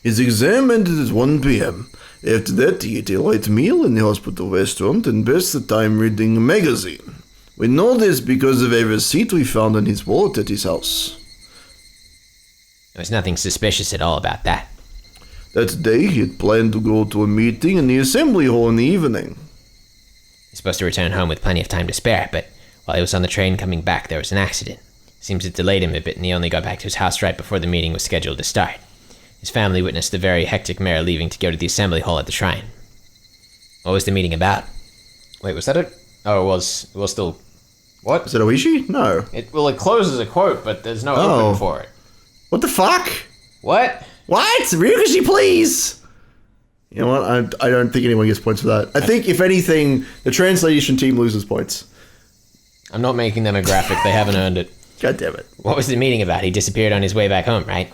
His exam ended at 1 p.m. After that, he ate a light meal in the hospital restaurant and passed the time reading a magazine. We know this because of a receipt we found in his wallet at his house. There was nothing suspicious at all about that. That day, he had planned to go to a meeting in the assembly hall in the evening. He's supposed to return home with plenty of time to spare, but while he was on the train coming back, there was an accident. Seems it delayed him a bit, and he only got back to his house right before the meeting was scheduled to start. His family witnessed the very hectic mayor leaving to go to the assembly hall at the shrine. What was the meeting about? Wait, was that it? Oh, it was still... What? Is it Oishi? No. It closes a quote, but there's no opening for it. What the fuck? What? What? Ryukashi, please! You know what? I don't think anyone gets points for that. I think, if anything, the translation team loses points. I'm not making them a graphic. They haven't earned it. God damn it. What was the meeting about? He disappeared on his way back home, right?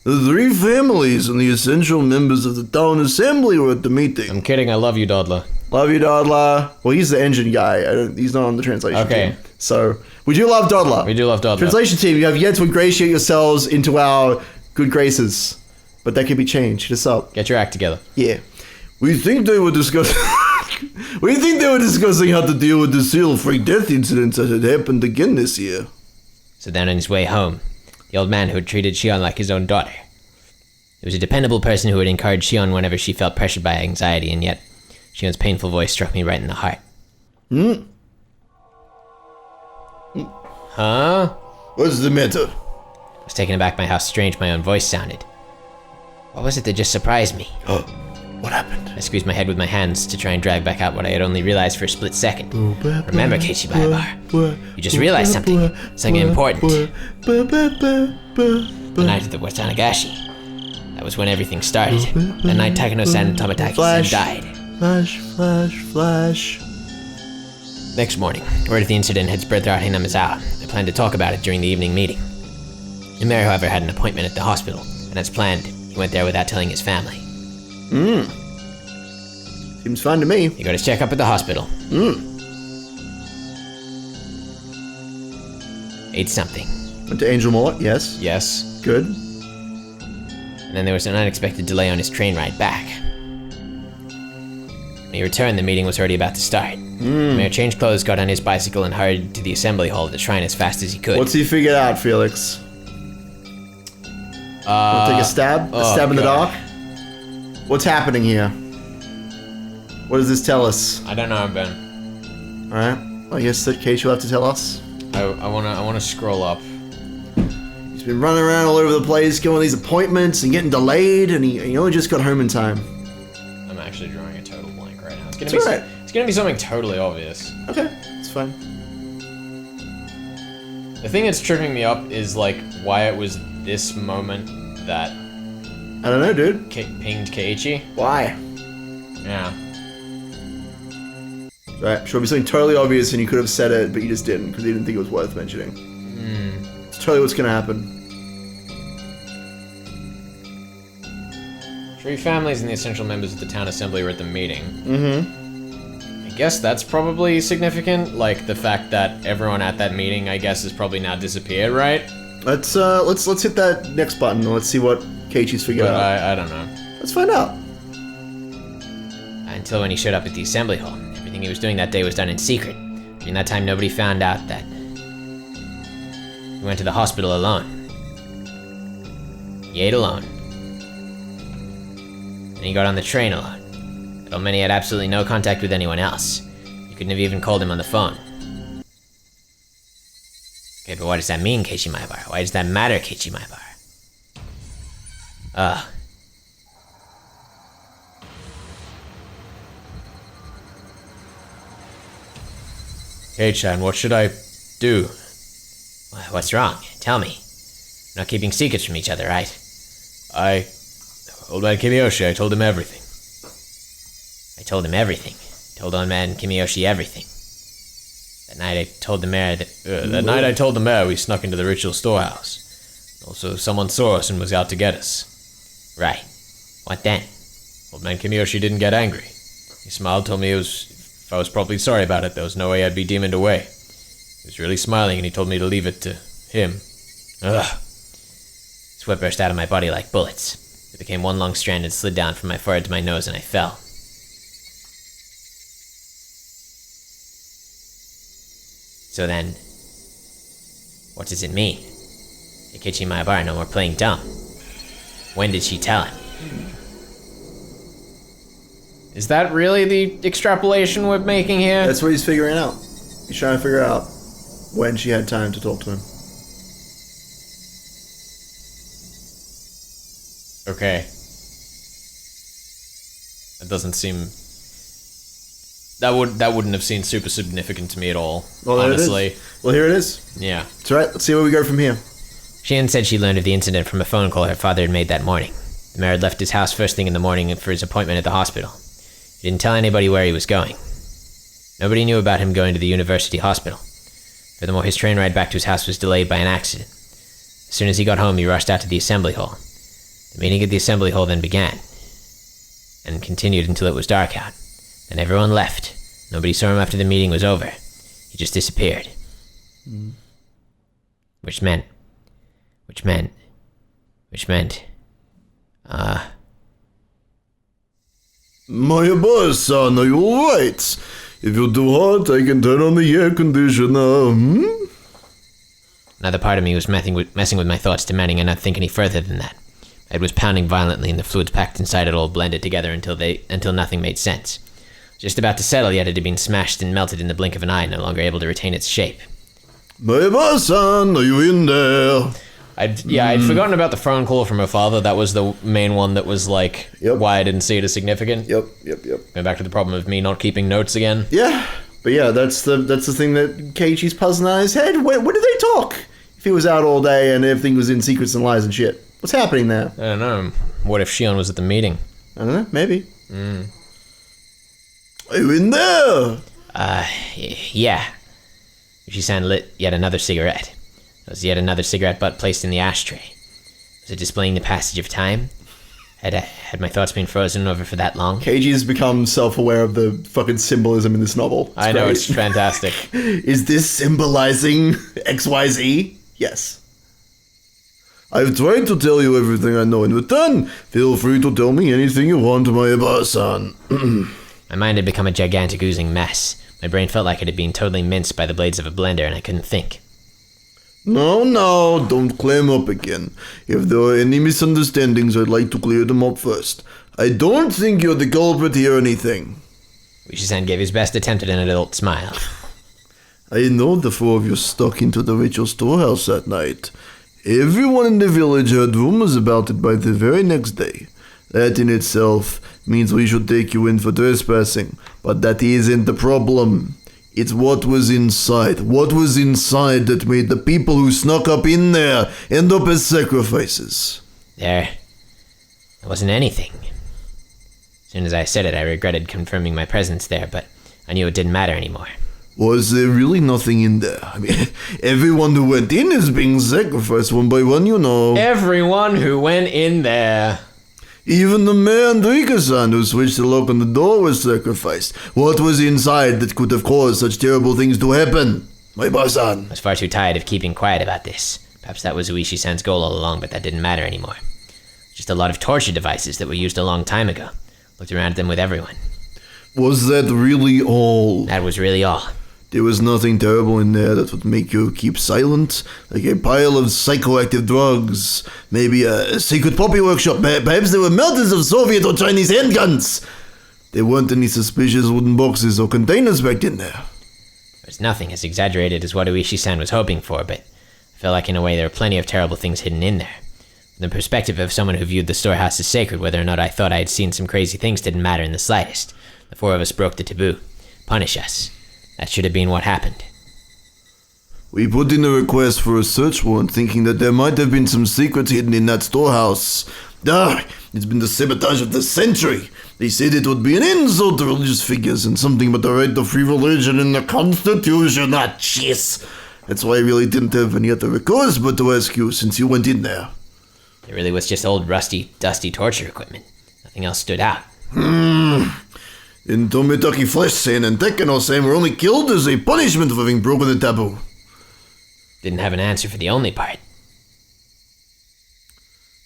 The 3 families and the essential members of the town assembly were at the meeting. I'm kidding, I love you, Dodler. Love you, Dodler. Well, he's the engine guy. He's not on the translation Okay. team. So, we do love Dodler. We do love Dodler. Translation team, you have yet to ingratiate yourselves into our good graces. But that can be changed. Hit us up. Get your act together. Yeah. We think they were discussing how to deal with the seal freight death incidents that had happened again this year. So then on his way home, the old man who had treated Shion like his own daughter. He was a dependable person who would encourage Shion whenever she felt pressured by anxiety, and yet Shion's painful voice struck me right in the heart. Huh? What's the matter? I was taken aback by how strange my own voice sounded. What was it that just surprised me? What happened? I squeezed my head with my hands to try and drag back out what I had only realized for a split second. Remember, Keiichi Baibar, you just realized something. Something important. The night of the Watanagashi. That was when everything started. The night Takano-san and Tomotaki-san died. Flash. Next morning, word of the incident had spread throughout Hinamizawa. I planned to talk about it during the evening meeting. Imeri, however, had an appointment at the hospital, and as planned, he went there without telling his family. Seems fine to me. He got his checkup at the hospital. Ate something. Went to Angel Mort, yes. Yes. Good. And then there was an unexpected delay on his train ride back. When he returned, the meeting was already about to start. The mayor changed clothes, got on his bicycle, and hurried to the assembly hall of the shrine as fast as he could. What's he figured out, Felix? Wanna take a stab? A stab in the dark? What's happening here? What does this tell us? I don't know, Ben. Alright. I guess that Keiichi will have to tell us. I wanna scroll up. He's been running around all over the place, going to these appointments and getting delayed, and he only just got home in time. I'm actually drawing a total blank right now. It's gonna It's be alright. it's gonna be something totally obvious. Okay, it's fine. The thing that's tripping me up is like why it was this moment that I don't know, dude. pinged Keiichi. Why? Yeah. Right, sure, it'll be something totally obvious and you could have said it, but you just didn't, because you didn't think it was worth mentioning. It's totally what's gonna happen. 3 families and the essential members of the town assembly were at the meeting. I guess that's probably significant, like the fact that everyone at that meeting, I guess, has probably now disappeared, right? Let's hit that next button and let's see what Keiichi's figured But out. I don't know. Let's find out. Until when he showed up at the assembly hall. Everything he was doing that day was done in secret. During that time, nobody found out that he went to the hospital alone. He ate alone. And he got on the train alone. Little Minnie had absolutely no contact with anyone else. You couldn't have even called him on the phone. Okay, but what does that mean, Keiichi Maibara? Why does that matter, Keiichi Maibara? Kei-chan, what should I do? What's wrong? Tell me. We're not keeping secrets from each other, right? Old man Kimiyoshi, I told him everything. I told him everything. Told old man Kimiyoshi everything. That night I told the mayor that... we snuck into the ritual storehouse. Also, someone saw us and was out to get us. Right. What then? Old man Kimiyoshi didn't get angry. He smiled, told me if I was probably sorry about it, there was no way I'd be demoned away. He was really smiling and he told me to leave it to him. Ugh. Sweat burst out of my body like bullets. It became one long strand and slid down from my forehead to my nose and I fell. So then, what does it mean? Keiichi Maibara, no more playing dumb. When did she tell him? Is that really the extrapolation we're making here? That's what he's figuring out. He's trying to figure out when she had time to talk to him. Okay. That doesn't seem... That wouldn't have seemed super significant to me at all, Well, honestly. It is. Well, here it is. Yeah. That's right. Let's see where we go from here. Shion said she learned of the incident from a phone call her father had made that morning. The mayor had left his house first thing in the morning for his appointment at the hospital. He didn't tell anybody where he was going. Nobody knew about him going to the university hospital. Furthermore, his train ride back to his house was delayed by an accident. As soon as he got home, he rushed out to the assembly hall. The meeting at the assembly hall then began, and continued until it was dark out. Then everyone left. Nobody saw him after the meeting was over. He just disappeared. Which meant... My boss, son, are you alright? If you're too hot, I can turn on the air conditioner. Another part of me was messing with my thoughts, demanding I not think any further than that. My head was pounding violently, and the fluids packed inside it all blended together until nothing made sense. Just about to settle, yet it had been smashed and melted in the blink of an eye, no longer able to retain its shape. My boss, son, are you in there? I'd forgotten about the phone call from her father. That was the main one that was like why I didn't see it as significant. Yep. Going back to the problem of me not keeping notes again. Yeah, but yeah, that's the thing that Keiichi's puzzling on his head. When did they talk? If he was out all day and everything was in secrets and lies and shit. What's happening there? I don't know. What if Shion was at the meeting? I don't know, maybe. Are you in there? Yeah. Uchi-san lit yet another cigarette. There was yet another cigarette butt placed in the ashtray. Was it displaying the passage of time? Had my thoughts been frozen over for that long? Keiichi's become self-aware of the fucking symbolism in this novel. I know, it's fantastic. Is this symbolizing XYZ? Yes. I've tried to tell you everything I know in return. Feel free to tell me anything you want, my boss-san. My mind had become a gigantic oozing mess. My brain felt like it had been totally minced by the blades of a blender, and I couldn't think. No, don't clam up again. If there are any misunderstandings, I'd like to clear them up first. I don't think you're the culprit here or anything. Uchi-san gave his best attempt at an adult smile. I know the four of you stuck into the ritual storehouse that night. Everyone in the village heard rumors about it by the very next day. That in itself means we should take you in for trespassing, but that isn't the problem. It's what was inside. What was inside that made the people who snuck up in there end up as sacrifices. There wasn't anything. As soon as I said it, I regretted confirming my presence there, but I knew it didn't matter anymore. Was there really nothing in there? I mean, everyone who went in is being sacrificed one by one, you know. Everyone who went in there. Even the mayor Enrique-san who switched the lock on the door was sacrificed. What was inside that could have caused such terrible things to happen? My boss-san. I was far too tired of keeping quiet about this. Perhaps that was Oishi-san's goal all along, but that didn't matter anymore. Just a lot of torture devices that were used a long time ago. Looked around at them with everyone. Was that really all? That was really all. There was nothing terrible in there that would make you keep silent, like a pile of psychoactive drugs, maybe a secret poppy workshop, perhaps there were melters of Soviet or Chinese handguns. There weren't any suspicious wooden boxes or containers back in there. There's nothing as exaggerated as what Oishi-san was hoping for, but I felt like in a way there were plenty of terrible things hidden in there. From the perspective of someone who viewed the storehouse as sacred, whether or not I thought I had seen some crazy things didn't matter in the slightest. The four of us broke the taboo. Punish us. That should have been what happened. We put in a request for a search warrant thinking that there might have been some secrets hidden in that storehouse. It's been the sabotage of the century. They said it would be an insult to religious figures and something but the right to free religion in the Constitution. Jeez. That's why I really didn't have any other recourse but to ask you since you went in there. It really was just old, rusty, dusty torture equipment. Nothing else stood out. In Tomitaki Flesh-san and Tekano-san were only killed as a punishment for having broken the taboo. Didn't have an answer for the only part.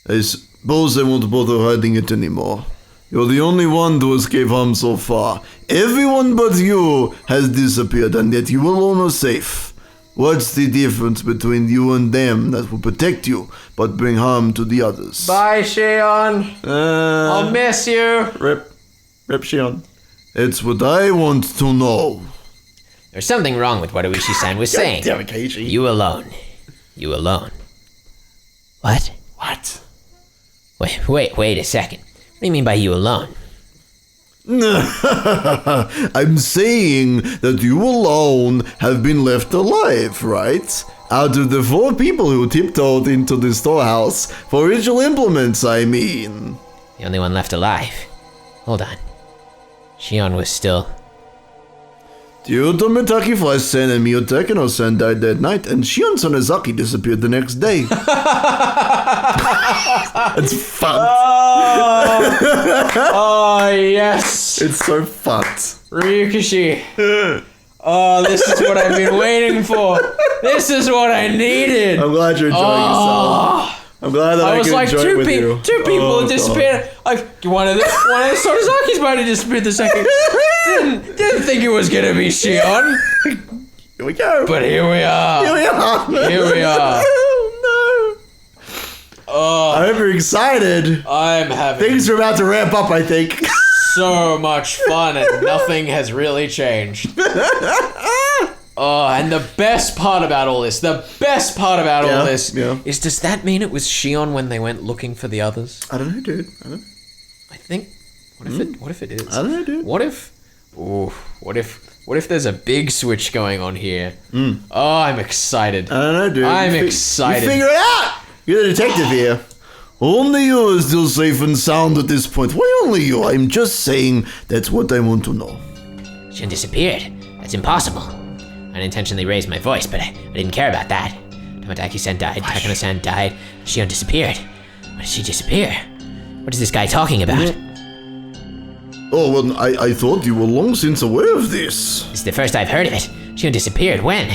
I suppose I won't bother hiding it anymore. You're the only one to escape harm so far. Everyone but you has disappeared, and yet you alone are safe. What's the difference between you and them that will protect you, but bring harm to the others? Bye, Shion. I'll miss you. Rip Shion. It's what I want to know. There's something wrong with what Oishi-san was saying. Damn it, Keiichi. You alone. You alone. What? What? Wait a second. What do you mean by you alone? I'm saying that you alone have been left alive, right? Out of the 4 people who tiptoed into the storehouse for ritual implements, I mean. The only one left alive. Hold on. Shion was still... Ryuto Mitaki Flesh-san and Miyo Tekano-san died that night, and Shion Sonozaki disappeared the next day. It's fun. Oh, yes. It's so fucked. Ryukishi. Oh, this is what I've been waiting for. This is what I needed. I'm glad you're enjoying yourself. I'm glad that I was can like, enjoy it with you. two people disappeared. Like, one of the Sonozaki's might have disappeared the second. Didn't think it was gonna be Shion. Here we go. But here we are. Here we are. Here we are. Oh, no. I hope you're excited. I'm having Things are about to ramp up, I think. so much fun and nothing has really changed. Oh, and the best part about all this, is does that mean it was Shion when they went looking for the others? I don't know, dude. I think, what if it is? I don't know, dude. What if there's a big switch going on here? Oh, I'm excited. I don't know, dude. I'm excited. You figure it out! You're the detective here. Only you are still safe and sound at this point. Why only you? I'm just saying that's what I want to know. Shion disappeared. That's impossible. I unintentionally raised my voice, but I didn't care about that. Tomotaki-san died, Takano-san died, Shion disappeared. Why did she disappear? What is this guy talking about? Oh, well, I thought you were long since aware of this. This is the first I've heard of it. Shion disappeared. When?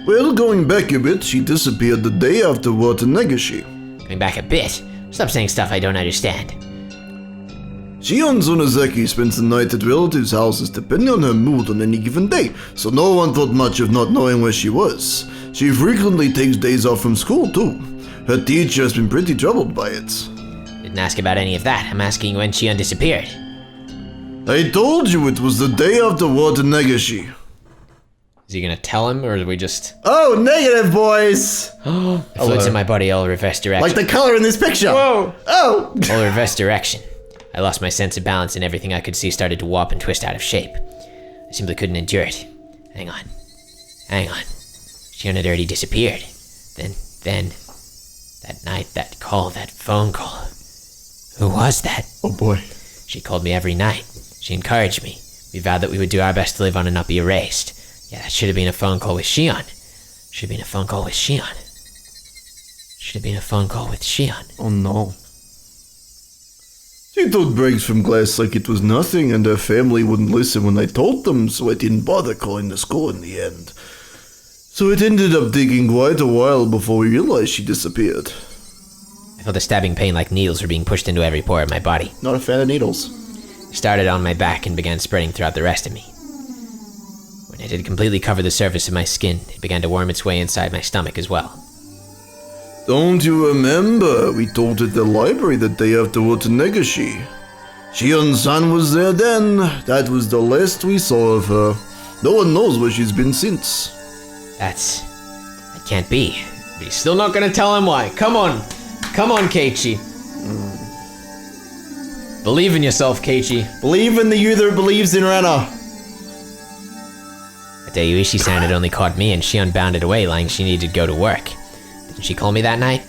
Well, going back a bit, she disappeared the day after Watanagashi. Going back a bit? Stop saying stuff I don't understand. Shion Sonozaki spends the night at relatives' houses depending on her mood on any given day, so no one thought much of not knowing where she was. She frequently takes days off from school, too. Her teacher has been pretty troubled by it. Didn't ask about any of that. I'm asking when Shion disappeared. I told you it was the day after Watanagashi. Is he gonna tell him, or is we just... Oh, negative, boys! The fluids in my body all reverse direction. Like the color in this picture. Whoa! Oh! All reverse direction. I lost my sense of balance and everything I could see started to warp and twist out of shape. I simply couldn't endure it. Hang on. Shion had already disappeared. Then, that night, that phone call. Who was that? Oh boy. She called me every night. She encouraged me. We vowed that we would do our best to live on and not be erased. Yeah, that should have been a phone call with Shion. Oh no. She took breaks from class like it was nothing, and her family wouldn't listen when I told them, so I didn't bother calling the school in the end. So it ended up taking quite a while before we realized she disappeared. I felt a stabbing pain like needles were being pushed into every pore of my body. Not a fan of needles. It started on my back and began spreading throughout the rest of me. When it had completely covered the surface of my skin, it began to worm its way inside my stomach as well. Don't you remember? We talked at the library the day after Watanagashi. Shion-san was there then. That was the last we saw of her. No one knows where she's been since. That can't be. But he's still not gonna tell him why. Come on, Keiichi. Believe in yourself, Keiichi. Believe in the you that believes in Rena. That day Oishi-san had only caught me and Shion bounded away, lying she needed to go to work. Didn't she call me that night?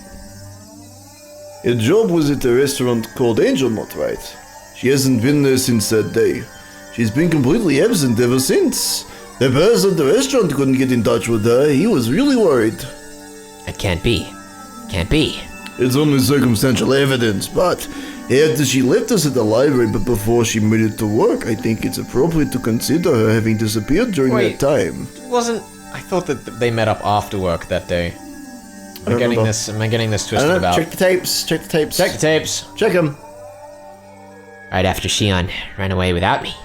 Her job was at a restaurant called Angel Knot, right? She hasn't been there since that day. She's been completely absent ever since. The person at the restaurant couldn't get in touch with her. He was really worried. That can't be. It's only circumstantial evidence, but after she left us at the library but before she made it to work, I think it's appropriate to consider her having disappeared during that time. I thought that they met up after work that day. Am I getting this twisted about? Check the tapes. Check the tapes. Check them. Right after Shion ran away without me.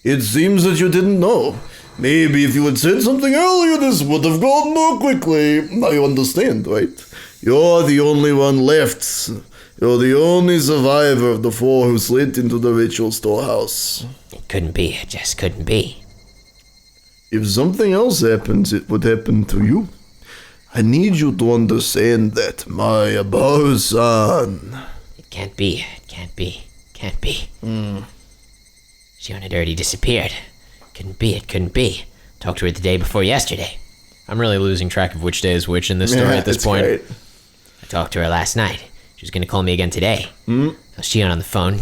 It seems that you didn't know. Maybe if you had said something earlier, this would have gone more quickly. I understand, right? You're the only one left. You're the only survivor of the four who slid into the ritual storehouse. It couldn't be. It just couldn't be. If something else happens, it would happen to you. I need you to understand that, my Abao-san. It can't be. Shion had already disappeared. Couldn't be. Talked to her the day before yesterday. I'm really losing track of which day is which in this story at this point. Great. I talked to her last night. She was gonna call me again today. Shion on the phone.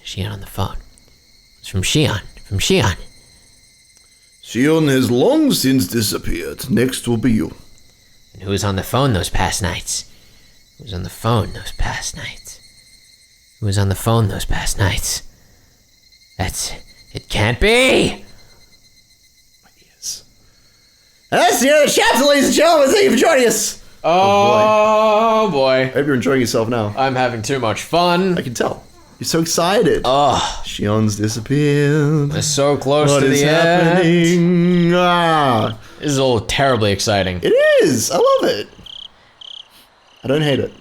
It's from Shion. Shion has long since disappeared. Next will be you. And who was on the phone those past nights? Who was on the phone those past nights? Who was on the phone those past nights? It can't be! And that's the end of the chapter, ladies and gentlemen. Thank you for joining us. Oh boy. I hope you're enjoying yourself now. I'm having too much fun. I can tell. You're so excited. Oh, Shion's disappeared. we're so close What to is the end. happening? Ah. This is all terribly exciting. It is. I love it. I don't hate it.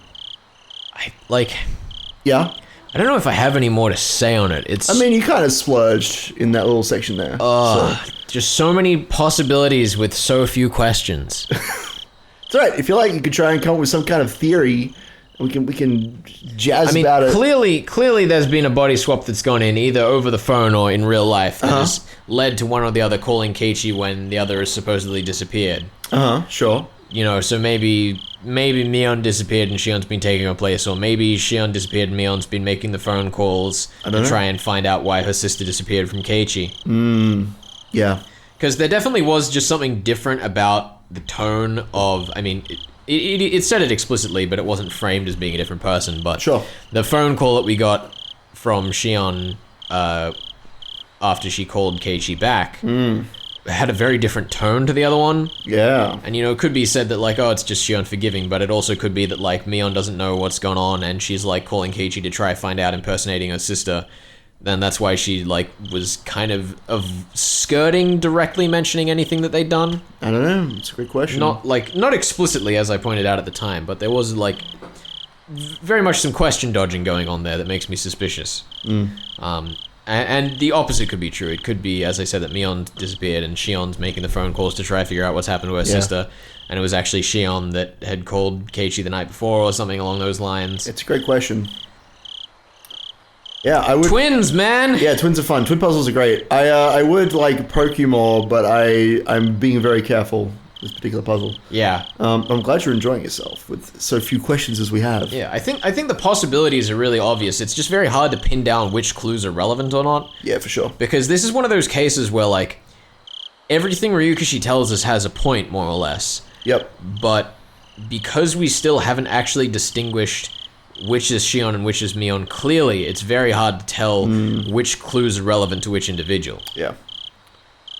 Yeah? I don't know if I have any more to say on it. I mean, you kind of splurged in that little section there. Just so many possibilities with so few questions. It's alright. If you like, you could try and come up with some kind of theory. We can jazz about it. Clearly there's been a body swap that's gone in either over the phone or in real life that has led to one or the other calling Keiichi when the other has supposedly disappeared. Sure. You know, so maybe Mion disappeared and Shion's been taking her place, or maybe Shion disappeared and Mion's been making the phone calls to try and find out why her sister disappeared from Keiichi. Yeah. Because there definitely was just something different about the tone of, I mean, it said it explicitly, but it wasn't framed as being a different person, but Sure. the phone call that we got from Shion after she called Keiichi back had a very different tone to the other one. Yeah. And, you know, it could be said that, like, oh, it's just Shion forgiving, but it also could be that, like, Mion doesn't know what's going on and she's, like, calling Keiichi to try find out impersonating her sister. Then that's why she, like, was kind of skirting directly mentioning anything that they'd done. I don't know. It's a great question. Not explicitly, as I pointed out at the time, but there was, like, very much some question dodging going on there that makes me suspicious. And the opposite could be true. It could be, as I said, that Mion disappeared and Shion's making the phone calls to try to figure out what's happened to her sister. And it was actually Shion that had called Keiichi the night before or something along those lines. It's a great question. Yeah, I would... Twins, man! Yeah, twins are fun. Twin puzzles are great. I would, like, poke you more, but I'm being very careful with this particular puzzle. Yeah. I'm glad you're enjoying yourself with so few questions as we have. Yeah, I think the possibilities are really obvious. It's just very hard to pin down which clues are relevant or not. Yeah, for sure. Because this is one of those cases where, like, everything Ryukishi tells us has a point, more or less. Yep. But because we still haven't actually distinguished which is Shion and which is Mion clearly, it's very hard to tell which clues are relevant to which individual. Yeah.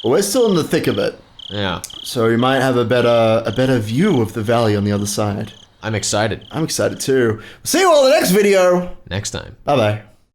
Well, we're still in the thick of it. Yeah. So we might have a better view of the valley on the other side. I'm excited. I'm excited too. See you all in the next video. Next time. Bye-bye.